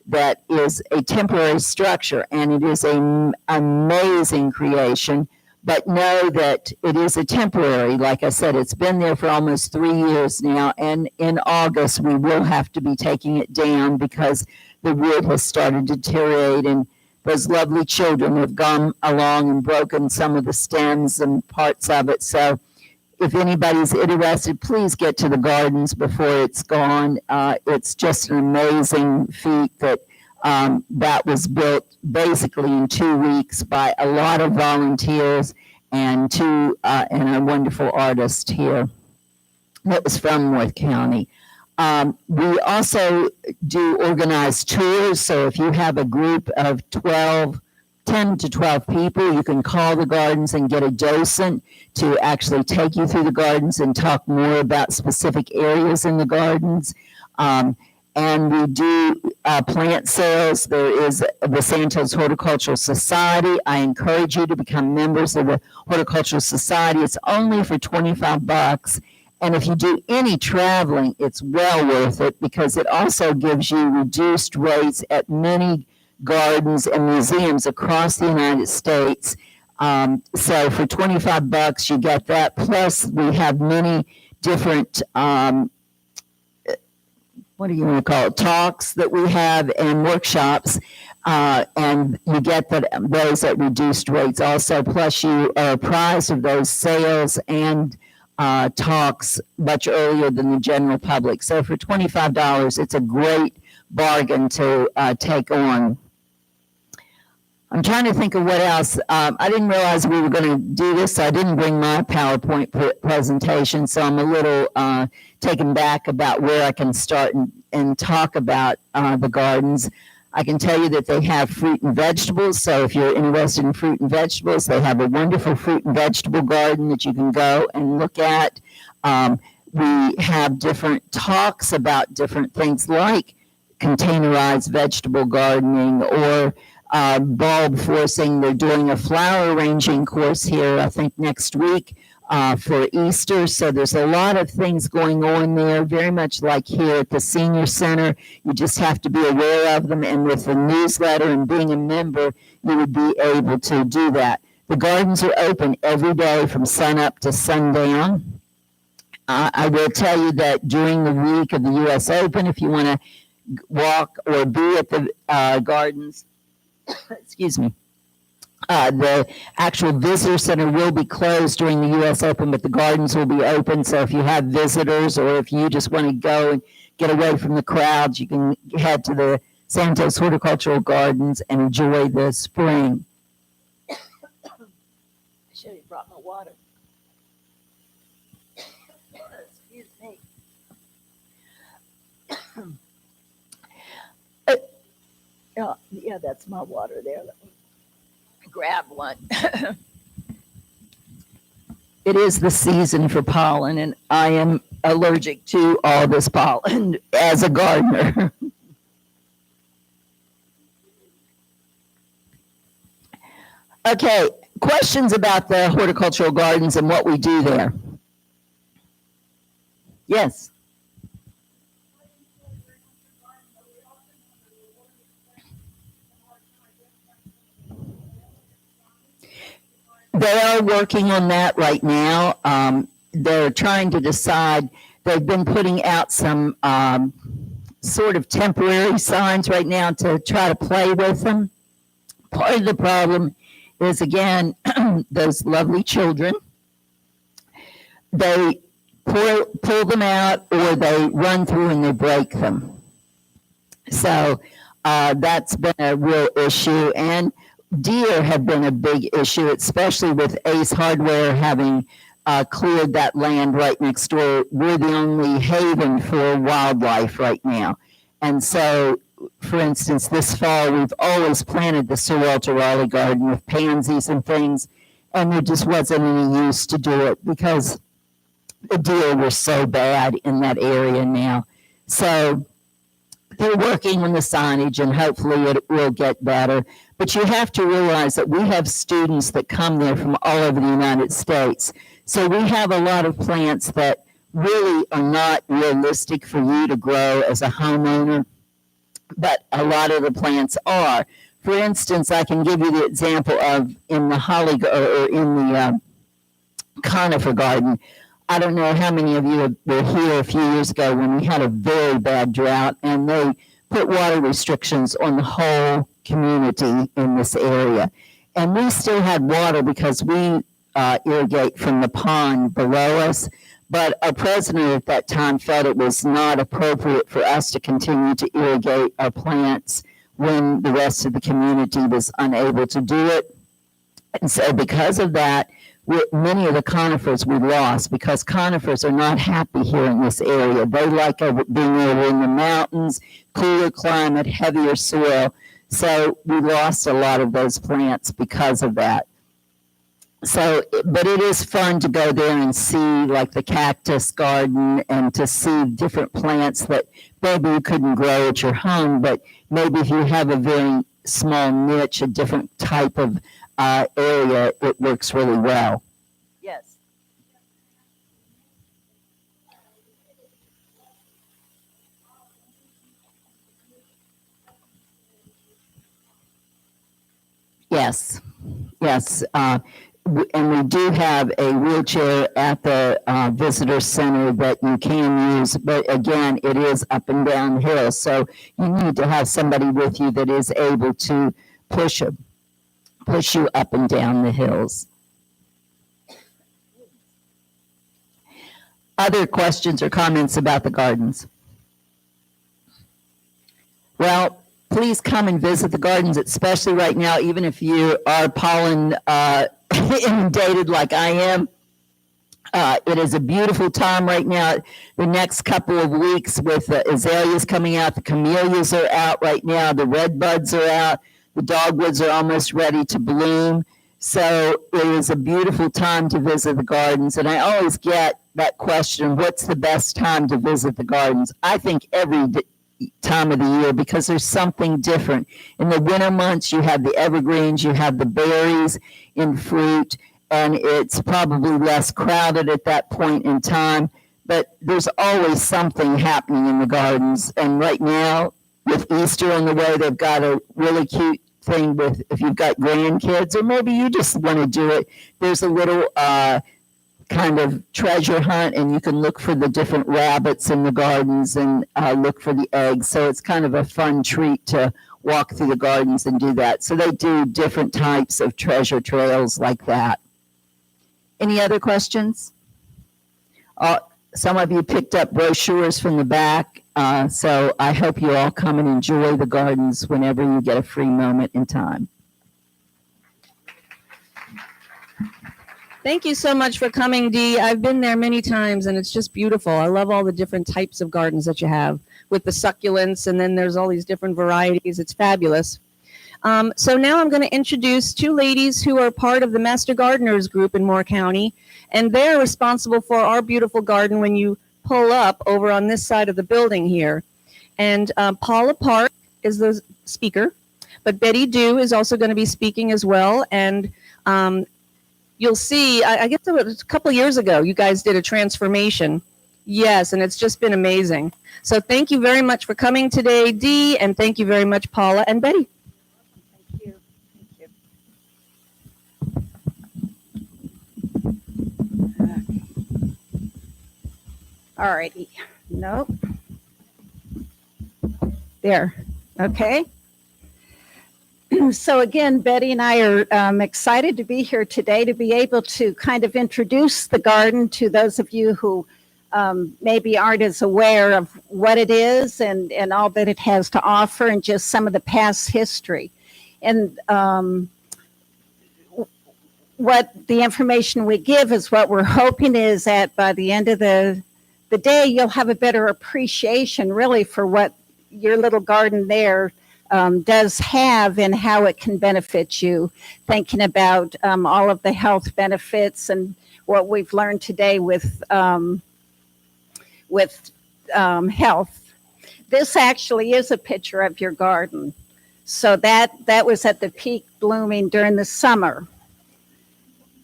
that is a temporary structure, and it is an amazing creation. But know that it is a temporary. Like I said, it's been there for almost 3 years now, and in August we will have to be taking it down because the wood has started to deteriorate, and those lovely children have gone along and broken some of the stems and parts of it. So if anybody's interested, please get to the gardens before it's gone. It's just an amazing feat that that was built basically in 2 weeks by a lot of volunteers and a wonderful artist here that was from North County. We also do organized tours. So if you have a group of 10 to 12 people, you can call the gardens and get a docent to actually take you through the gardens and talk more about specific areas in the gardens. And we do plant sales. There is the Sandhills Horticultural Society. I encourage you to become members of the Horticultural Society. It's only for $25, And if you do any traveling, it's well worth it because it also gives you reduced rates at many gardens and museums across the United States. So for $25, you get that. Plus, we have many different, what do you want to call it, talks that we have and workshops. And you get those at reduced rates also. Plus, you are apprised of those sales and talks much earlier than the general public. So for $25, it's a great bargain to take on. I'm trying to think of what else. I didn't realize we were going to do this, so I didn't bring my PowerPoint presentation. So I'm a little taken back about where I can start and talk about the gardens. I can tell you that they have fruit and vegetables. So if you're interested in fruit and vegetables, they have a wonderful fruit and vegetable garden that you can go and look at. We have different talks about different things like containerized vegetable gardening or bulb forcing. They're doing a flower arranging course here, I think next week for Easter. So there's a lot of things going on there, very much like here at the Senior Center. You just have to be aware of them. And with the newsletter and being a member, you would be able to do that. The gardens are open every day from sun up to sundown. I will tell you that during the week of the U.S. Open, if you want to walk or be at the gardens, excuse me, the actual visitor center will be closed during the U.S. Open, but the gardens will be open. So if you have visitors or if you just want to go and get away from the crowds, you can head to the Santos Horticultural Gardens and enjoy the spring. I should have brought my water. Excuse me. Yeah, that's my water there. Let me grab one. It is the season for pollen, and I am allergic to all this pollen as a gardener. Okay, questions about the horticultural gardens and what we do there? Yes. They are working on that right now. They're trying to decide. They've been putting out some sort of temporary signs right now to try to play with them. Part of the problem is, again, those lovely children. They pull them out or they run through and they break them. So that's been a real issue. And deer have been a big issue, especially with Ace Hardware having cleared that land right next door. We're the only haven for wildlife right now. And so, for instance, this fall, we've always planted the Sir Walter Raleigh garden with pansies and things, and there just wasn't any use to do it because the deer were so bad in that area now. So they're working on the signage, and hopefully it will get better. But you have to realize that we have students that come there from all over the United States. So we have a lot of plants that really are not realistic for you to grow as a homeowner, but a lot of the plants are. For instance, I can give you the example of in the or in the conifer garden. I don't know how many of you were here a few years ago when we had a very bad drought, and they put water restrictions on the whole community in this area. And we still had water because we irrigate from the pond below us. But our president at that time felt it was not appropriate for us to continue to irrigate our plants when the rest of the community was unable to do it. And so because of that, many of the conifers we lost because conifers are not happy here in this area. They like being over in the mountains, cooler climate, heavier soil. So we lost a lot of those plants because of that. So, but it is fun to go there and see like the cactus garden and to see different plants that maybe you couldn't grow at your home, but maybe if you have a very small niche, a different type of area, it works really well. Yes. Yes, yes. And we do have a wheelchair at the visitor center that you can use, but again, it is up and down hill. So you need to have somebody with you that is able to push you up and down the hills. Other questions or comments about the gardens? Well, please come and visit the gardens, especially right now, even if you are pollen inundated like I am. It is a beautiful time right now. The next couple of weeks with the azaleas coming out, the camellias are out right now, the red buds are out, the dogwoods are almost ready to bloom. So it is a beautiful time to visit the gardens. And I always get that question, what's the best time to visit the gardens? I think every time of the year, because there's something different. In the winter months, you have the evergreens, you have the berries in fruit, and it's probably less crowded at that point in time. But there's always something happening in the gardens. And right now, with Easter on the way, they've got a really cute thing with, if you've got grandkids, or maybe you just want to do it, there's a little kind of treasure hunt, and you can look for the different rabbits in the gardens and look for the eggs. So it's kind of a fun treat to walk through the gardens and do that. So they do different types of treasure trails like that. Any other questions? Some of you picked up brochures from the back. So I hope you all come and enjoy the gardens whenever you get a free moment in time. Thank you so much for coming, Dee. I've been there many times, and it's just beautiful. I love all the different types of gardens that you have with the succulents, and then there's all these different varieties. It's fabulous. So now I'm going to introduce two ladies who are part of the Master Gardeners group in Moore County, and they're responsible for our beautiful garden when you pull up over on this side of the building here. And Paula Park is the speaker, but Betty Dew is also going to be speaking as well. And you'll see, I guess it was a couple of years ago, you guys did a transformation. Yes, and it's just been amazing. So thank you very much for coming today, Dee, and thank you very much, Paula and Betty. Thank you. All righty. Nope. There. Okay. So again, Betty and I are excited to be here today to be able to kind of introduce the garden to those of you who maybe aren't as aware of what it is and all that it has to offer and just some of the past history. And what the information we give is what we're hoping is that by the end of the day, you'll have a better appreciation really for what your little garden there does have and how it can benefit you, thinking about all of the health benefits and what we've learned today with health. This actually is a picture of your garden. So that was at the peak blooming during the summer.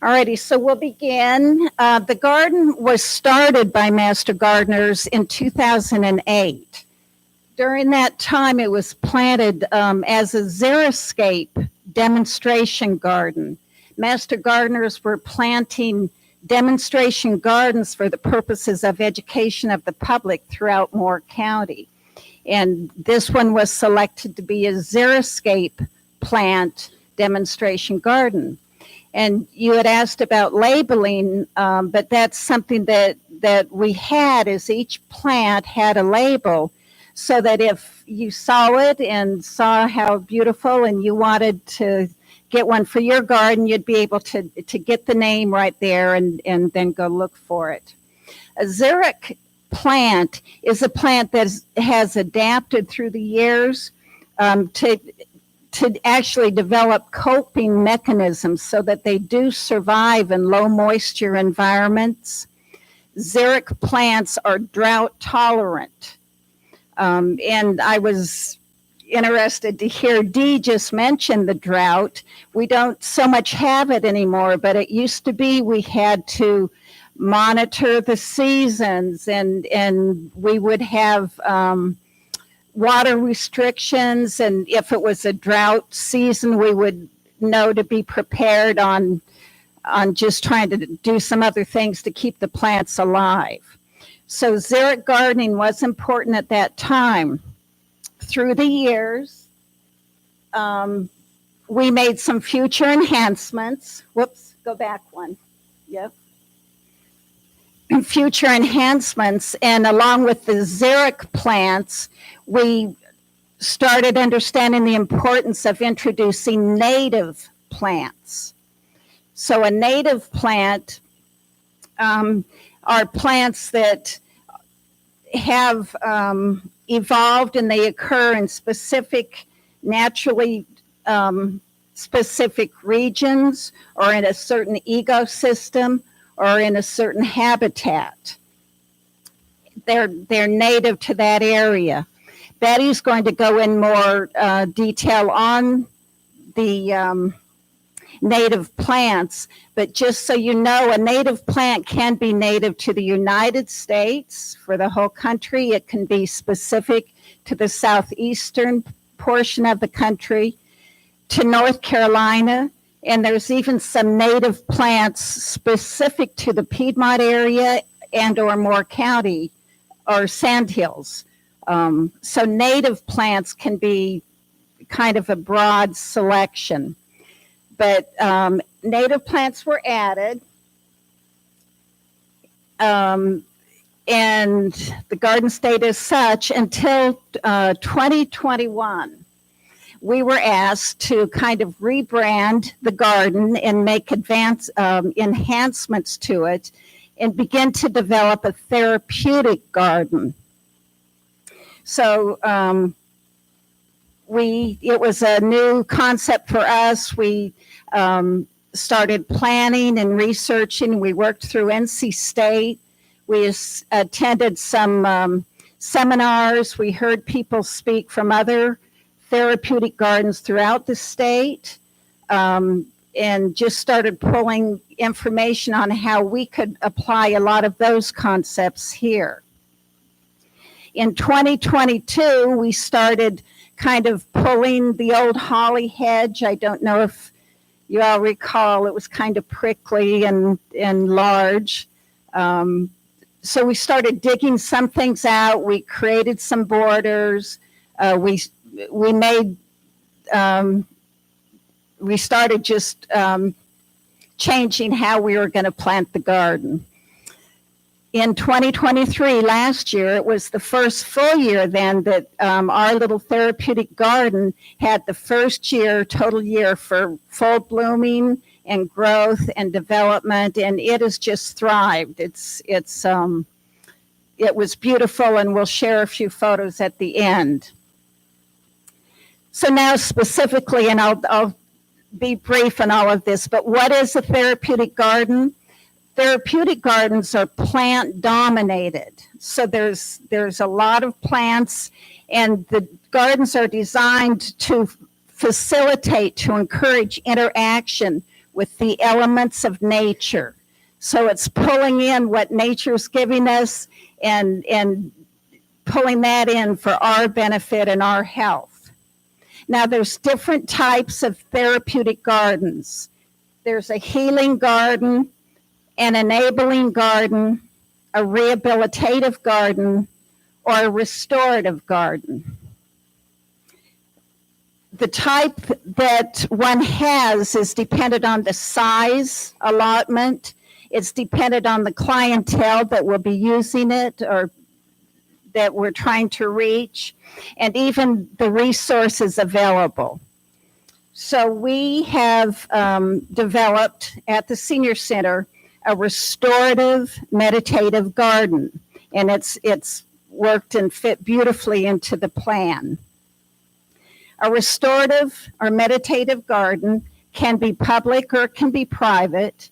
Alrighty, so we'll begin. The garden was started by Master Gardeners in 2008. During that time, it was planted as a xeriscape demonstration garden. Master Gardeners were planting demonstration gardens for the purposes of education of the public throughout Moore County. And this one was selected to be a xeriscape plant demonstration garden. And you had asked about labeling, but that's something that we had, is each plant had a label, so that if you saw it and saw how beautiful and you wanted to get one for your garden, you'd be able to get the name right there and then go look for it. A xeric plant is a plant that has adapted through the years to actually develop coping mechanisms so that they do survive in low moisture environments. Xeric plants are drought tolerant. And I was interested to hear Dee just mention the drought. We don't so much have it anymore, but it used to be we had to monitor the seasons and we would have water restrictions, and if it was a drought season, we would know to be prepared on just trying to do some other things to keep the plants alive. So xeric gardening was important at that time. Through the years, we made some future enhancements. Whoops, go back one. Yep. Future enhancements, and along with the xeric plants, we started understanding the importance of introducing native plants. So a native plant are plants that have evolved, and they occur in specific, naturally specific regions or in a certain ecosystem or in a certain habitat. They're native to that area. Betty's going to go in more detail on the native plants, but just so you know, a native plant can be native to the United States for the whole country. It can be specific to the southeastern portion of the country, to North Carolina, and there's even some native plants specific to the Piedmont area and or Moore County or Sandhills. So native plants can be kind of a broad selection. But native plants were added, and the garden stayed as such until 2021. We were asked to kind of rebrand the garden and make enhancements to it and begin to develop a therapeutic garden. So it was a new concept for us. We started planning and researching. We worked through NC State. We attended some seminars. We heard people speak from other therapeutic gardens throughout the state, and just started pulling information on how we could apply a lot of those concepts here. In 2022, we started kind of pulling the old holly hedge. I don't know if you all recall, it was kind of prickly and large. So we started digging some things out. We created some borders. We started just changing how we were going to plant the garden. In 2023, last year, it was the first full year then that our little therapeutic garden had the first year, total year for full blooming and growth and development, and it has just thrived. It was beautiful, and we'll share a few photos at the end. So now specifically, and I'll be brief on all of this, but what is a therapeutic garden? Therapeutic gardens are plant dominated. So there's a lot of plants, and the gardens are designed to facilitate, to encourage interaction with the elements of nature. So it's pulling in what nature's giving us and pulling that in for our benefit and our health. Now there's different types of therapeutic gardens. There's a healing garden, an enabling garden, a rehabilitative garden, or a restorative garden. The type that one has is dependent on the size allotment. It's dependent on the clientele that will be using it or that we're trying to reach, and even the resources available. So we have developed at the Senior Center a restorative meditative garden, and it's worked and fit beautifully into the plan. A restorative or meditative garden can be public or it can be private,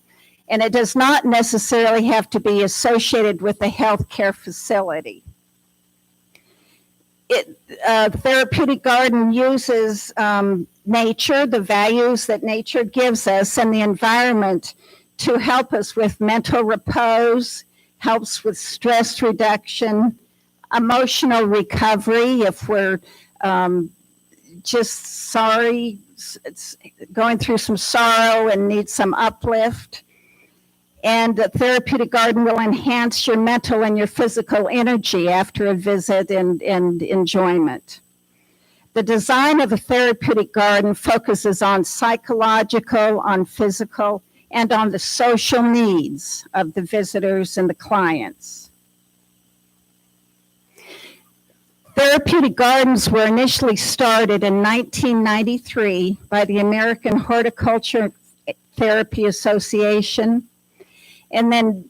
and it does not necessarily have to be associated with a healthcare facility. Therapeutic garden uses nature, the values that nature gives us, and the environment to help us with mental repose, helps with stress reduction, emotional recovery if we're just sorry, it's going through some sorrow and needs some uplift. And the therapeutic garden will enhance your mental and your physical energy after a visit and enjoyment. The design of a therapeutic garden focuses on psychological, on physical, and on the social needs of the visitors and the clients. Therapeutic gardens were initially started in 1993 by the American Horticulture Therapy Association. And then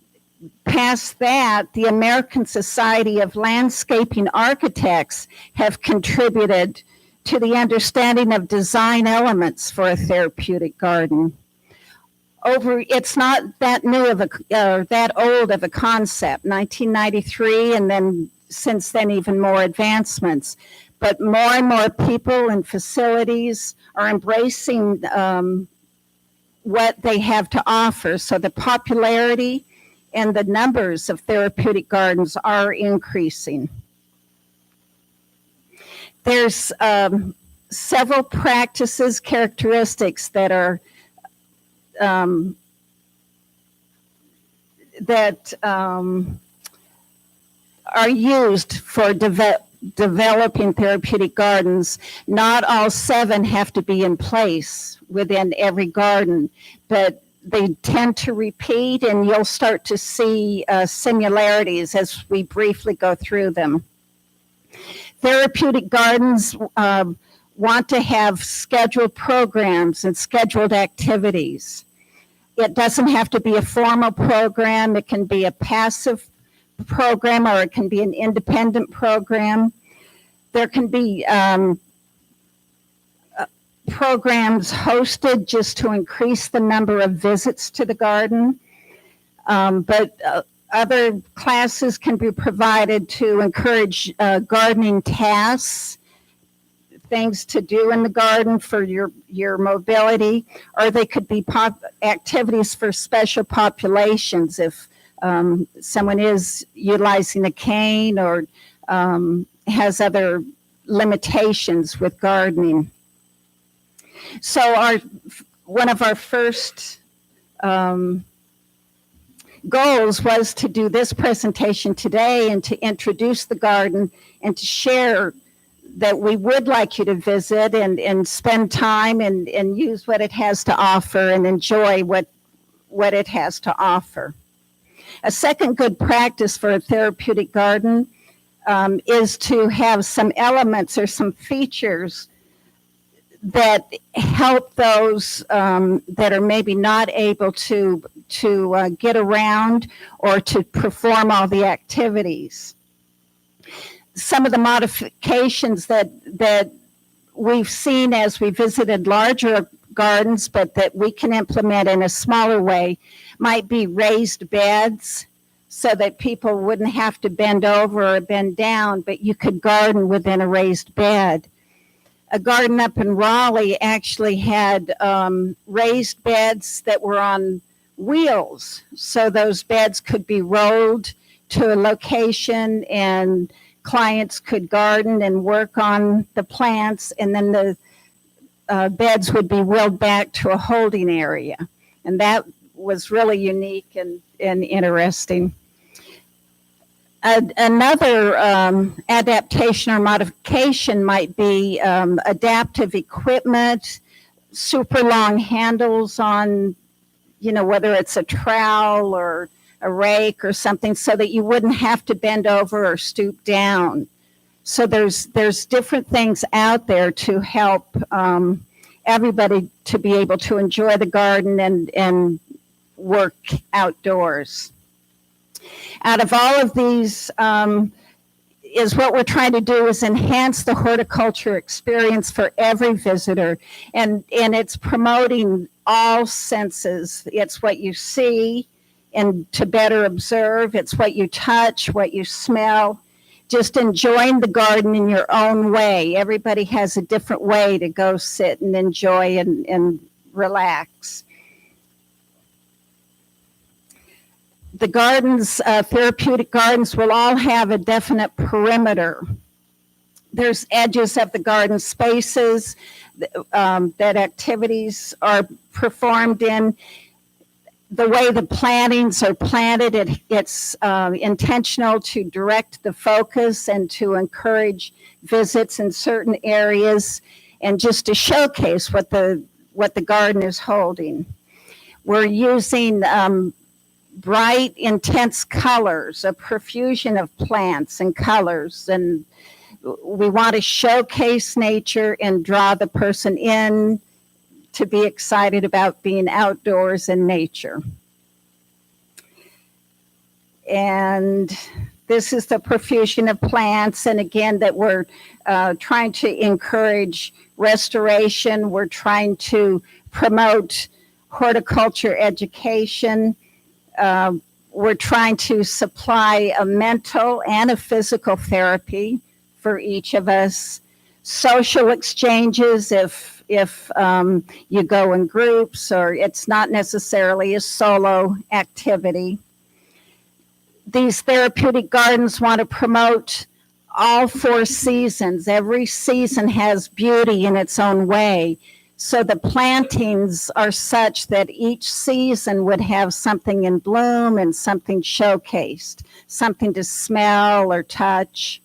past that, the American Society of Landscaping Architects have contributed to the understanding of design elements for a therapeutic garden. It's not that new of that old of a concept, 1993, and then since then even more advancements. But more and more people and facilities are embracing what they have to offer. So the popularity and the numbers of therapeutic gardens are increasing. There's several practices, characteristics that are used for developing therapeutic gardens. Not all 7 have to be in place within every garden, but they tend to repeat, and you'll start to see similarities as we briefly go through them. Therapeutic gardens want to have scheduled programs and scheduled activities. It doesn't have to be a formal program. It can be a passive program, or it can be an independent program. There can be programs hosted just to increase the number of visits to the garden. But other classes can be provided to encourage gardening tasks, things to do in the garden for your mobility, or they could be activities for special populations if someone is utilizing a cane or has other limitations with gardening. So one of our first goals was to do this presentation today and to introduce the garden and to share that we would like you to visit and spend time and use what it has to offer and enjoy what it has to offer. A second good practice for a therapeutic garden is to have some elements or some features that help those that are maybe not able to get around or to perform all the activities. Some of the modifications that we've seen as we visited larger gardens, but that we can implement in a smaller way, might be raised beds so that people wouldn't have to bend over or bend down, but you could garden within a raised bed. A garden up in Raleigh actually had raised beds that were on wheels. So those beds could be rolled to a location and clients could garden and work on the plants, and then the beds would be wheeled back to a holding area. And that was really unique and interesting. Another adaptation or modification might be adaptive equipment, super long handles on, whether it's a trowel or a rake or something, so that you wouldn't have to bend over or stoop down. So there's different things out there to help everybody to be able to enjoy the garden and work outdoors. Out of all of these, is what we're trying to do is enhance the horticulture experience for every visitor, and it's promoting all senses. It's what you see and to better observe. It's what you touch, what you smell. Just enjoying the garden in your own way. Everybody has a different way to go sit and enjoy and relax. The gardens, therapeutic gardens, will all have a definite perimeter there's edges of the garden spaces that activities are performed in. The way the plantings are planted, it's intentional to direct the focus and to encourage visits in certain areas and just to showcase what the garden is holding. We're using bright, intense colors, a profusion of plants and colors, and we want to showcase nature and draw the person in to be excited about being outdoors in nature. And this is the profusion of plants. And again, that we're trying to encourage restoration. We're trying to promote horticulture education. We're trying to supply a mental and a physical therapy for each of us. Social exchanges, if you go in groups, or it's not necessarily a solo activity. These therapeutic gardens want to promote all 4 seasons. Every season has beauty in its own way. So the plantings are such that each season would have something in bloom and something showcased, something to smell or touch.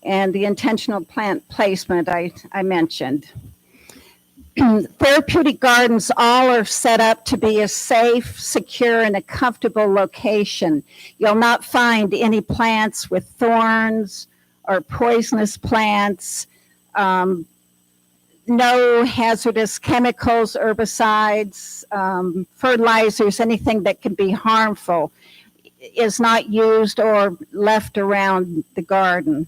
And the intentional plant placement I mentioned. Therapeutic gardens all are set up to be a safe, secure, and a comfortable location. You'll not find any plants with thorns or poisonous plants, no hazardous chemicals, herbicides, fertilizers, anything that can be harmful is not used or left around the garden.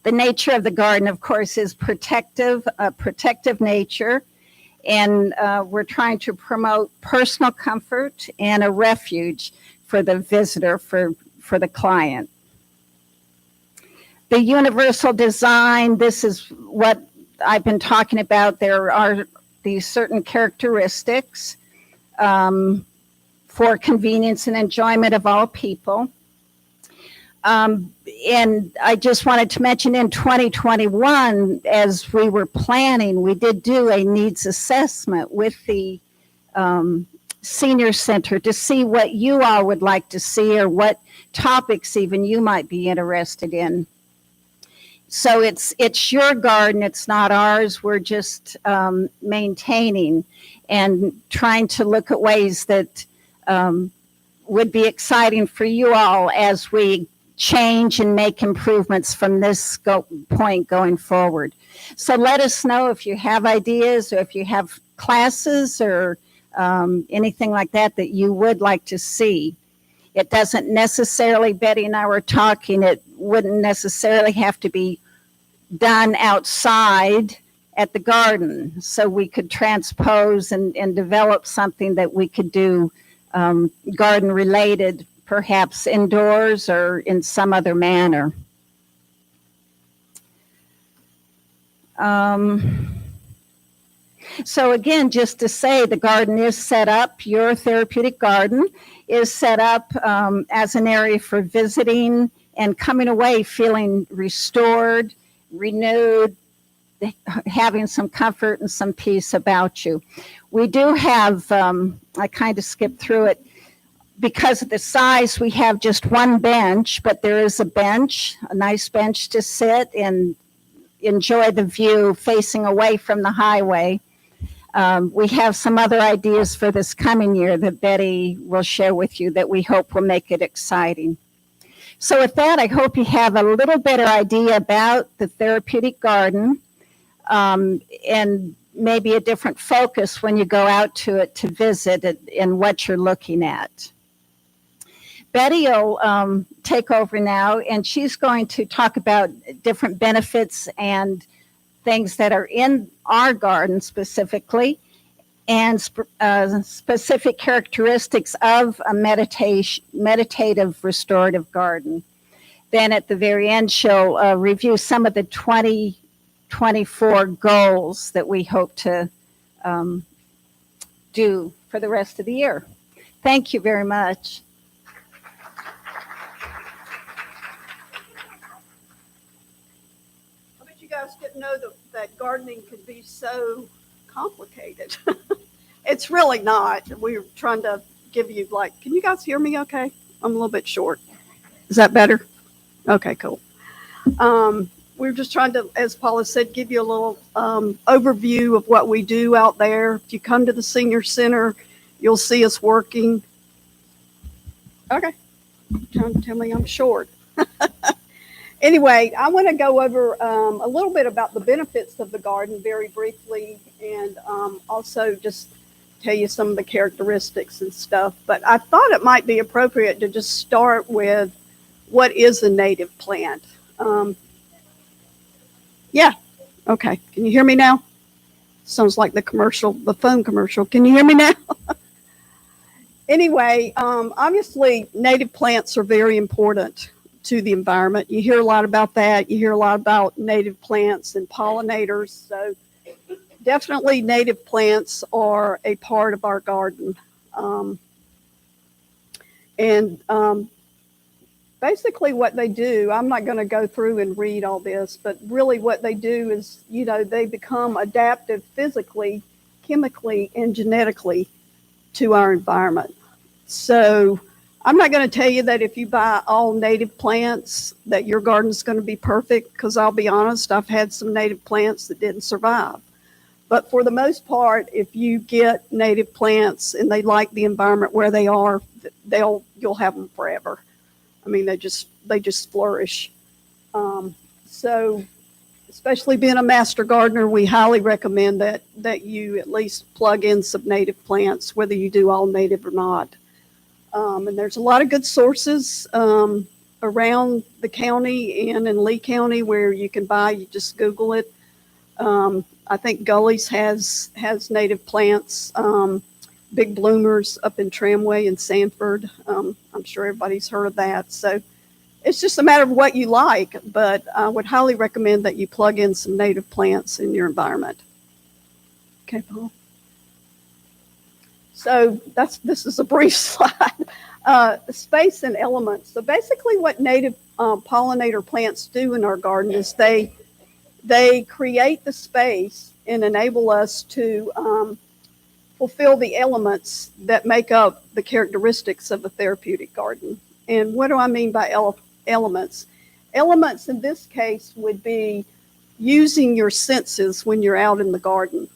The nature of the garden, of course, is protective nature, and we're trying to promote personal comfort and a refuge for the visitor, for the client. The universal design, this is what I've been talking about. There are these certain characteristics for convenience and enjoyment of all people. And I just wanted to mention in 2021, as we were planning, we did do a needs assessment with the senior center to see what you all would like to see or what topics even you might be interested in. So it's your garden, it's not ours. We're just maintaining and trying to look at ways that would be exciting for you all as we change and make improvements from this point going forward. So let us know if you have ideas or if you have classes or anything like that that you would like to see. It doesn't necessarily, Betty and I were talking, it wouldn't necessarily have to be done outside at the garden. So we could transpose and develop something that we could do garden related, perhaps indoors or in some other manner. So again, just to say, the garden is set up, your therapeutic garden is set up as an area for visiting and coming away feeling restored, renewed, having some comfort and some peace about you. We do have, I kind of skipped through it, because of the size, we have just one bench, but there is a bench, a nice bench to sit and enjoy the view facing away from the highway. We have some other ideas for this coming year that Betty will share with you that we hope will make it exciting. So with that, I hope you have a little better idea about the therapeutic garden and maybe a different focus when you go out to it to visit it and what you're looking at. Betty will take over now, and she's going to talk about different benefits and things that are in our garden specifically, and specific characteristics of a meditative restorative garden. Then at the very end, she'll review some of the 2024 goals that we hope to do for the rest of the year. Thank you very much. guys didn't know that gardening could be so complicated. It's really not. We're trying to give you can you guys hear me okay? I'm a little bit short. Is that better? Okay, cool. We're just trying to, as Paula said, give you a little overview of what we do out there. If you come to the senior center, you'll see us working. Okay. Trying to tell me I'm short. Anyway, I want to go over a little bit about the benefits of the garden very briefly, and also just tell you some of the characteristics and stuff. But I thought it might be appropriate to just start with what is a native plant. Yeah. Okay. Can you hear me now? Sounds like the phone commercial. Can you hear me now? Anyway, obviously, native plants are very important to the environment. You hear a lot about that. You hear a lot about native plants and pollinators. So definitely native plants are a part of our garden. Basically what they do, I'm not going to go through and read all this, but really what they do is, they become adaptive physically, chemically, and genetically to our environment. So I'm not going to tell you that if you buy all native plants that your garden's going to be perfect, because I'll be honest, I've had some native plants that didn't survive. But for the most part, if you get native plants and they like the environment where they are, you'll have them forever. I mean, they just flourish. So especially being a master gardener, we highly recommend that you at least plug in some native plants, whether you do all native or not. And there's a lot of good sources around the county and in Lee County where you can buy. You just Google it. I think Gullies has native plants. Big Bloomers up in Tramway and Sanford. I'm sure everybody's heard of that. So it's just a matter of what you like, but I would highly recommend that you plug in some native plants in your environment. Okay, Paul. So this is a brief slide. Space and elements. So basically what native pollinator plants do in our garden is they create the space and enable us to fulfill the elements that make up the characteristics of a therapeutic garden. And what do I mean by elements? Elements in this case would be using your senses when you're out in the garden.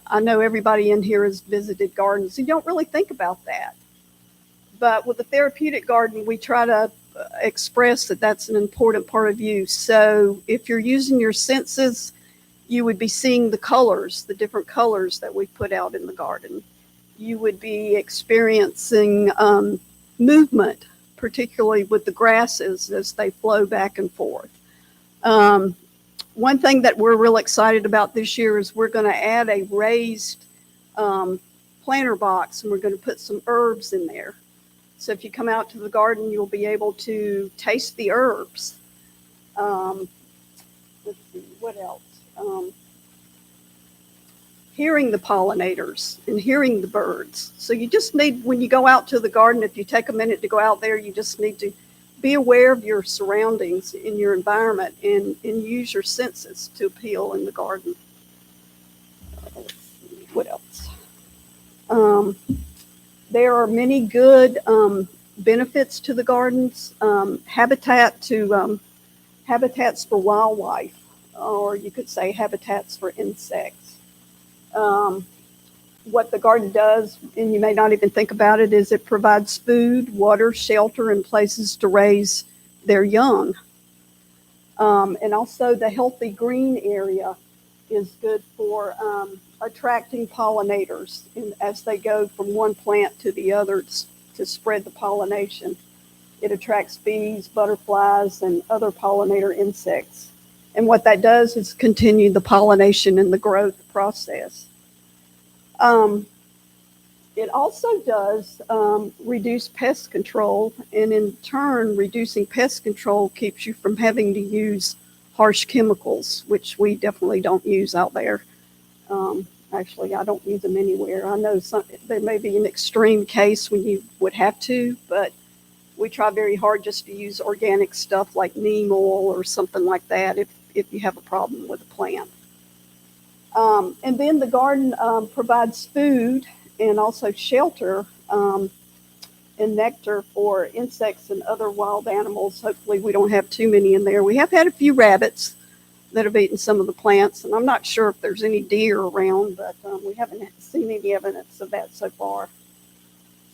I know everybody in here has visited gardens. You don't really think about that. But with the therapeutic garden, we try to express that that's an important part of you. So if you're using your senses, you would be seeing the colors, the different colors that we put out in the garden. You would be experiencing movement, particularly with the grasses as they flow back and forth. One thing that we're real excited about this year is we're going to add a raised planter box, and we're going to put some herbs in there. So if you come out to the garden, you'll be able to taste the herbs. Let's see, what else? Hearing the pollinators and hearing the birds. So you just need, when you go out to the garden, if you take a minute to go out there, you just need to be aware of your surroundings in your environment and use your senses to appeal in the garden. Let's see, what else? There are many good benefits to the gardens. Habitats for wildlife, or you could say habitats for insects. What the garden does, and you may not even think about it, is it provides food, water, shelter, and places to raise their young. And also the healthy green area is good for attracting pollinators as they go from one plant to the other to spread the pollination. It attracts bees, butterflies, and other pollinator insects. And what that does is continue the pollination and the growth process. It also does reduce pest control, and in turn, reducing pest control keeps you from having to use harsh chemicals, which we definitely don't use out there. Actually, I don't use them anywhere. I know there may be an extreme case when you would have to, but we try very hard just to use organic stuff like neem oil or something like that if you have a problem with a plant. And then the garden provides food and also shelter and nectar for insects and other wild animals. Hopefully we don't have too many in there. We have had a few rabbits that have eaten some of the plants, and I'm not sure if there's any deer around, but we haven't seen any evidence of that so far.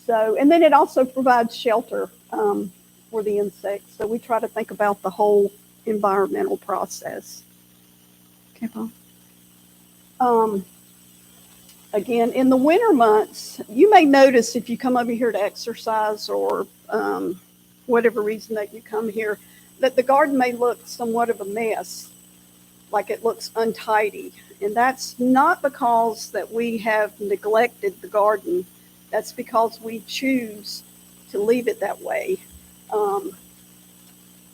So, and then it also provides shelter for the insects. So we try to think about the whole environmental process. Okay, Paul. Again, in the winter months, you may notice if you come over here to exercise or whatever reason that you come here, that the garden may look somewhat of a mess, like it looks untidy. And that's not because that we have neglected the garden. That's because we choose to leave it that way.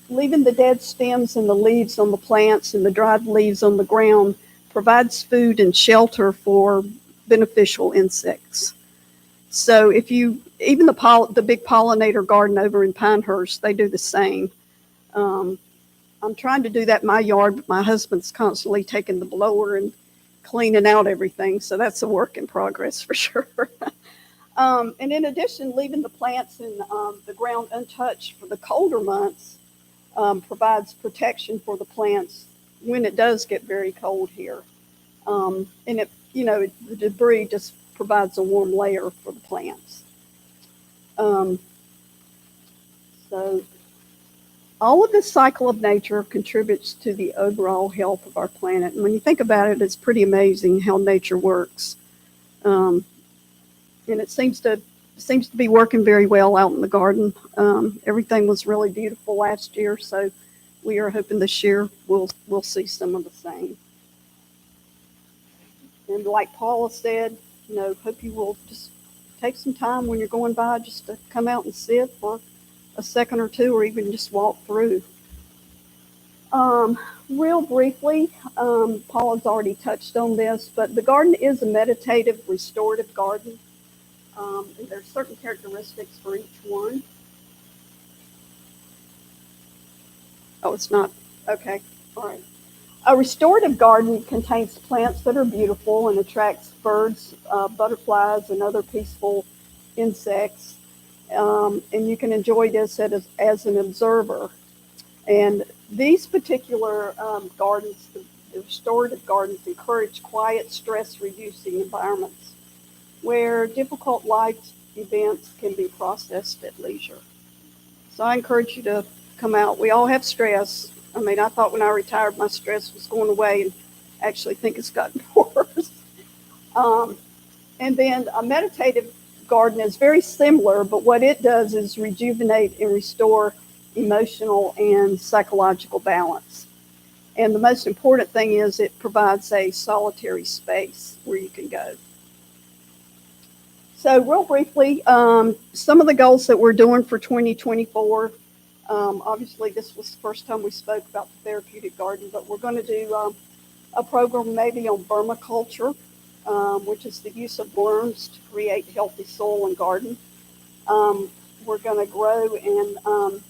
Leaving the dead stems and the leaves on the plants and the dried leaves on the ground provides food and shelter for beneficial insects. So if you, even the big pollinator garden over in Pinehurst, they do the same. I'm trying to do that in my yard, but my husband's constantly taking the blower and cleaning out everything. So that's a work in progress for sure. And in addition, leaving the plants in the ground untouched for the colder months provides protection for the plants when it does get very cold here. And it, you know, the debris just provides a warm layer for the plants. So all of this cycle of nature contributes to the overall health of our planet. And when you think about it, it's pretty amazing how nature works. And it seems to be working very well out in the garden. Everything was really beautiful last year, so we are hoping this year we'll see some of the same. And like Paula said, you know, hope you will just take some time when you're going by just to come out and sit for a second or two, or even just walk through. Real briefly, Paula's already touched on this, but the garden is a meditative, restorative garden. And there's certain characteristics for each one. Oh, it's not. Okay. All right. A restorative garden contains plants that are beautiful and attracts birds, butterflies, and other peaceful insects. And you can enjoy this as an observer. And these particular gardens, the restorative gardens, encourage quiet, stress-reducing environments where difficult life events can be processed at leisure. So I encourage you to come out. We all have stress. I mean, I thought when I retired, my stress was going away, and actually think it's gotten worse. And then a meditative garden is very similar, but what it does is rejuvenate and restore emotional and psychological balance. And the most important thing is it provides a solitary space where you can go. So real briefly, some of the goals that we're doing for 2024, obviously this was the first time we spoke about the therapeutic garden, but we're going to do a program maybe on vermiculture, which is the use of worms to create healthy soil and garden. We're going to grow and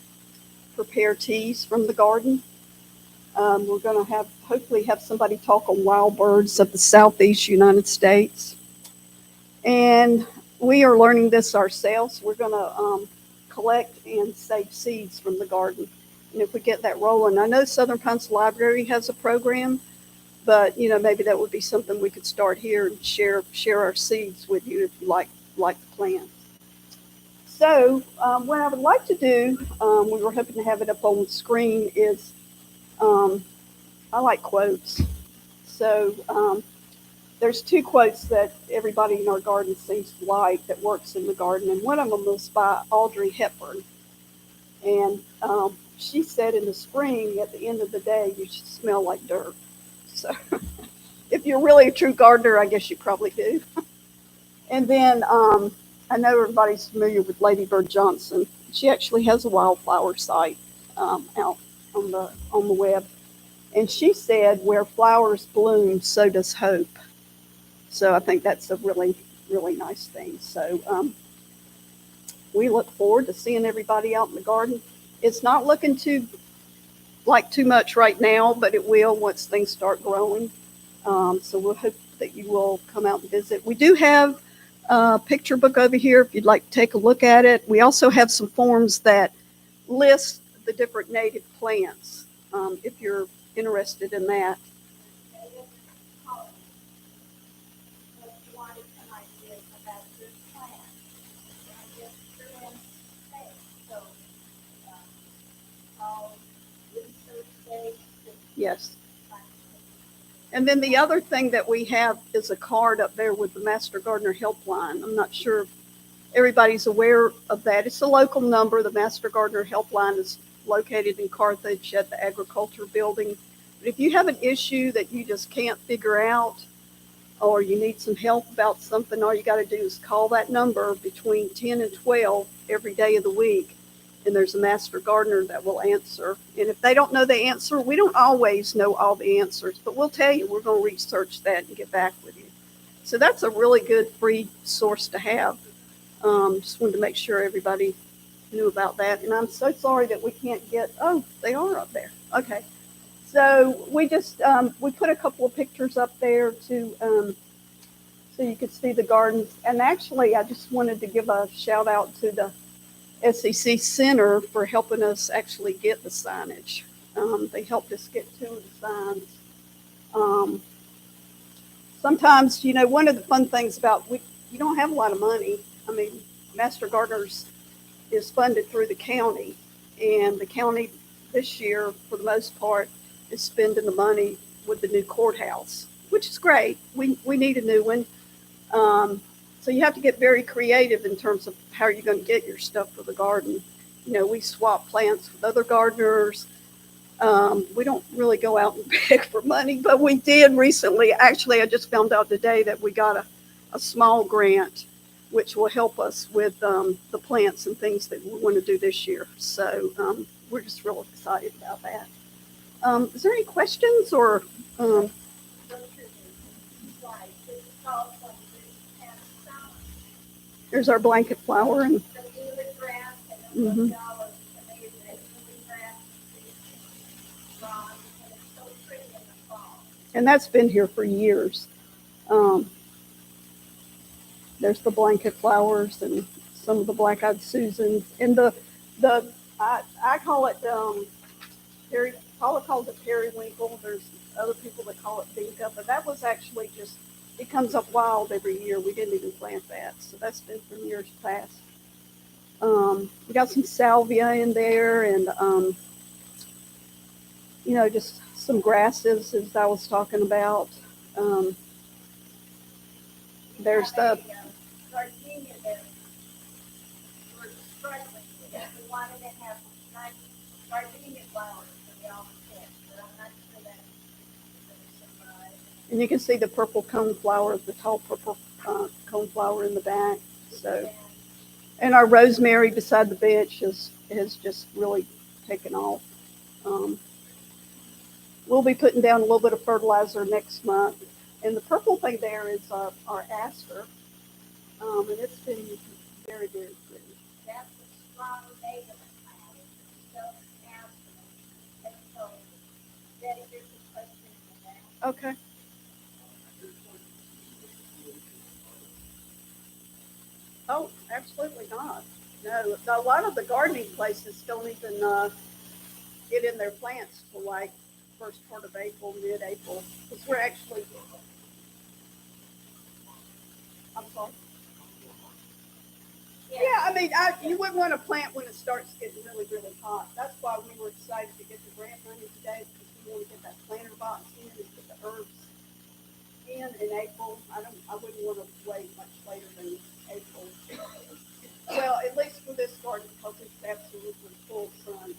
prepare teas from the garden. We're going to hopefully have somebody talk on wild birds of the Southeast United States. And we are learning this ourselves. We're going to collect and save seeds from the garden. And if we get that rolling, I know Southern Pines Library has a program, but you know, maybe that would be something we could start here and share our seeds with you if you like the plants. So what I would like to do, we were hoping to have it up on the screen, is I like quotes. So there's two quotes that everybody in our garden seems to like that works in the garden, and one of them was by Audrey Hepburn. And she said, in the spring, at the end of the day, you should smell like dirt. So if you're really a true gardener, I guess you probably do. And then I know everybody's familiar with Lady Bird Johnson. She actually has a wildflower site out on the web. And she said, where flowers bloom, so does hope. So I think that's a really, really nice thing. So we look forward to seeing everybody out in the garden. It's not looking too like too much right now, but it will once things start growing. So we'll hope that you will come out and visit. We do have a picture book over here if you'd like to take a look at it. We also have some forms that list the different native plants if you're interested in that. Yes. And then the other thing that we have is a card up there with the Master Gardener Helpline. I'm not sure if everybody's aware of that. It's a local number. The Master Gardener Helpline is located in Carthage at the Agriculture Building. But if you have an issue that you just can't figure out, or you need some help about something, all you got to do is call that number between 10 and 12 every day of the week. And there's a master gardener that will answer. And if they don't know the answer, we don't always know all the answers, but we'll tell you, we're going to research that and get back with you. So that's a really good free source to have. Just wanted to make sure everybody knew about that. And I'm so sorry that we can't get, oh, they are up there. Okay. So we just, we put a couple of pictures up there to, so you could see the gardens. And actually, I just wanted to give a shout out to the SEC Center for helping us actually get the signage. They helped us get 2 of the signs. Sometimes, you know, one of the fun things about, you don't have a lot of money. I mean, Master Gardeners is funded through the county, and the county this year, for the most part, is spending the money with the new courthouse, which is great. We need a new one. So you have to get very creative in terms of how you're going to get your stuff for the garden. You know, we swap plants with other gardeners. We don't really go out and beg for money, but we did recently. Actually, I just found out today that we got a small grant, which will help us with the plants and things that we want to do this year. So we're just real excited about that. Is there any questions or? Here's our blanket flower. And, mhm. And that's been here for years. There's the blanket flowers and some of the black-eyed Susans. And I call it, Paula calls it periwinkle. There's other people that call it vinca, but that was actually just, it comes up wild every year. We didn't even plant that. So that's been from years past. We got some salvia in there and, you know, just some grasses as I was talking about. There's the gardenia that we're struggling with. We wanted to have nice gardenia flowers for the almond plant, but I'm not sure that. And you can see the purple coneflower, the tall purple coneflower in the back. So, and our rosemary beside the bench has just really taken off. We'll be putting down a little bit of fertilizer next month. And the purple thing there is our aster. And it's been very, very pretty. That's a strong native plant. It's still aster. And so, Betty, here's a question for that. Okay. Oh, absolutely not. No, a lot of the gardening places don't even get in their plants till like first part of April, mid-April, because we're actually. I'm sorry. Yeah, I mean, you wouldn't want to plant when it starts getting really, really hot. That's why we were excited to get the grant money today, because we want to get that planter box in and get the herbs in April. I wouldn't want to wait much later than April. Well, at least for this garden, because it's absolutely full sun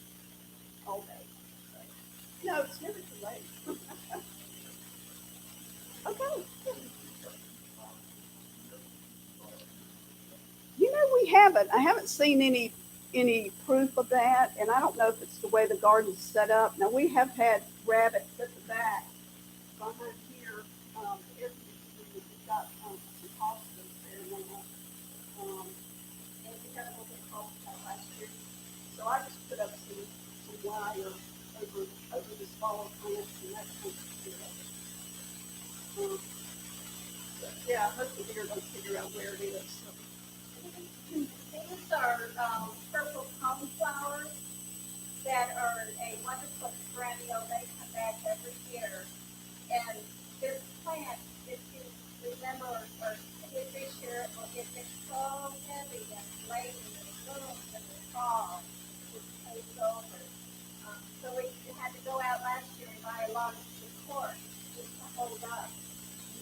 all day. So, no, it's never too late. Okay. You know, I haven't seen any proof of that, and I don't know if it's the way the garden's set up. Now, we have had rabbits at the back behind here. We've got some hostas there now. And we had a little bit of hosta last year. So I just put up some wire over the smaller plants and that kind of stuff. But yeah, I hope the deer don't figure out where it is. So. These are purple coneflowers that are a wonderful perennial. They come back every year. And this plant, if you remember, or this year, it will get so heavy and laden and blooms in the fall. It takes over. So we had to go out last year and buy a lot of support just to hold up.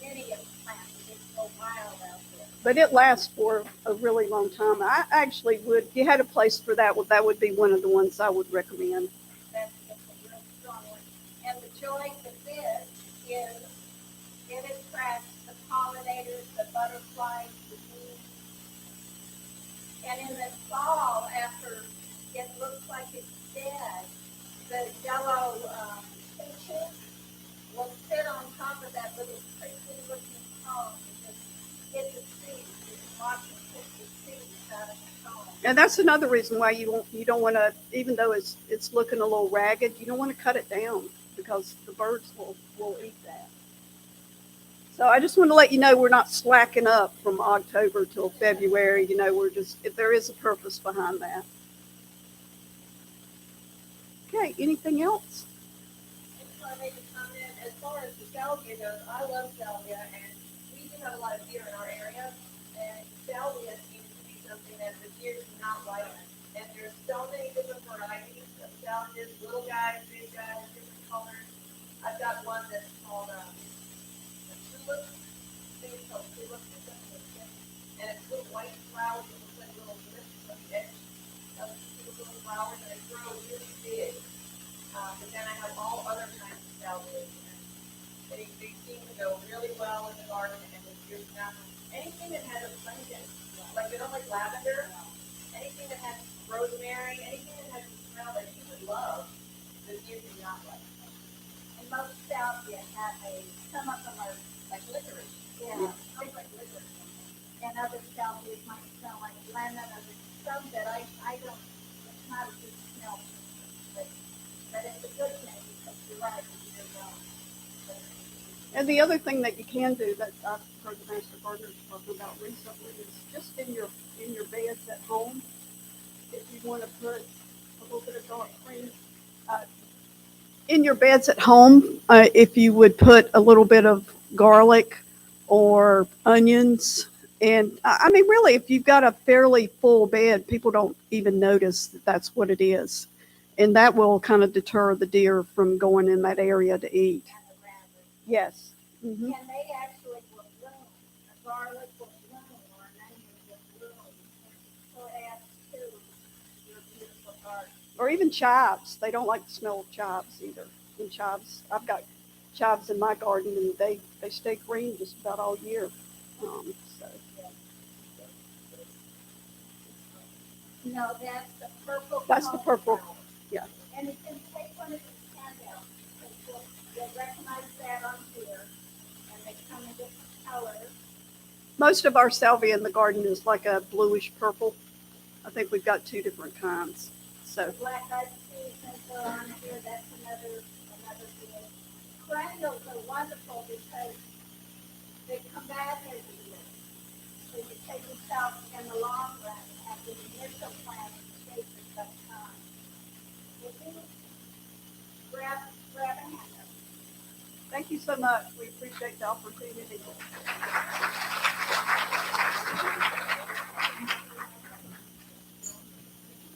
Many of the plants get so wild out there. But it lasts for a really long time. I actually would, if you had a place for that, that would be one of the ones I would recommend. That's a real strong one. And the joy with this is it attracts the pollinators, the butterflies, the bees. And in the fall, after it looks like it's dead, the yellow peaches will sit on top of that little prickly looking cone and just hit the seeds. Just watch them hit the seeds out of the cone. And that's another reason why you don't want to, even though it's looking a little ragged, you don't want to cut it down because the birds will eat that. So I just want to let you know we're not slacking up from October till February. You know, if there is a purpose behind that. Okay, anything else? I just want to make a comment. As far as the salvia goes, I love salvia, and we do have a lot of deer in our area, and salvia seems to be something that the deer do not like. And there's so many different varieties of salvias, little guys, big guys, different colors. I've got one that's called a tulip. I think it's called tulip or something like that. And it's little white flowers that look like little lips on the edge of the little flowers, and they grow really big. But then I have all other kinds of salvias. They seem to go really well in the garden, and the deer do not. Anything that has a pungent, like they don't like lavender, anything that has rosemary, anything that has a smell that you would love, the deer do not like. And most salvia have some of them are Like licorice. Yeah. Tastes like licorice. and other salvias might smell like lemon, or there's some that I don't, it's not a good smell. But it's a good thing because you're right, you don't. And the other thing that you can do that I've heard the master gardeners talking about recently is just in your beds at home, if you want to put a little bit of dark green in your beds at home, if you would put a little bit of garlic or onions. And I mean, really, if you've got a fairly full bed, people don't even notice that that's what it is. And that will kind of deter the deer from going in that area to eat. Yes. Mm-hmm. And they actually will bloom, a garlic will bloom, or an onion will bloom. So it adds to your beautiful garden. Or even chives. They don't like the smell of chives either. And chives, I've got chives in my garden, and they stay green just about all year. So. No, that's the purple. That's the purple. coneflower. Yeah. And you can take one of these handouts, because you'll recognize that on here, and they come in different colors. Most of our salvia in the garden is like a bluish purple. I think we've got two different kinds. So Black eyed peas are on here, that's another thing. Perennials are wonderful because they come back every year. So you take yourself in the long run, have the initial plant and shape for some time. If you grab a hand up. thank you so much. We appreciate the opportunity.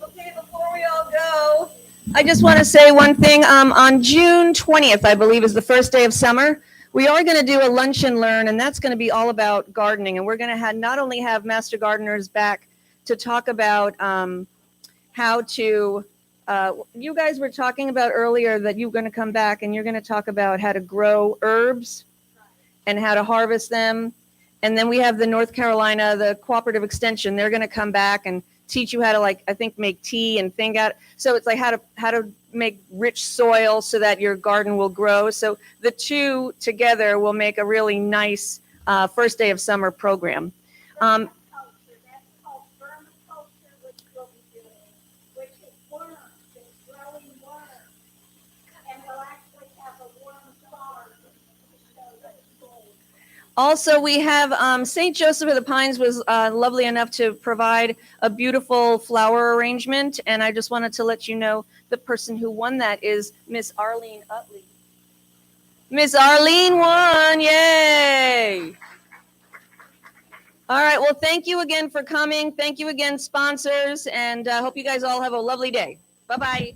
Okay, before we all go, I just want to say one thing. On June 20th, I believe, is the first day of summer. We are going to do a lunch and learn, and that's going to be all about gardening. And we're going to not only have master gardeners back to talk about how to, you guys were talking about earlier that you're going to come back and you're going to talk about how to grow herbs and how to harvest them. And then we have the North Carolina, the Cooperative Extension. They're going to come back and teach you how to, like, I think, make tea and think out. So it's like how to make rich soil so that your garden will grow. So the two together will make a really nice first day of summer program. That's called vermiculture, which we'll be doing, which is worms, it's growing worms. Also, we have St. Joseph of the Pines was lovely enough to provide a beautiful flower arrangement, and I just wanted to let you know the person who won that is Miss Arlene Utley. Miss Arlene won! Yay! All right. Well, thank you again for coming. Thank you again, sponsors, and I hope you guys all have a lovely day. Bye-bye.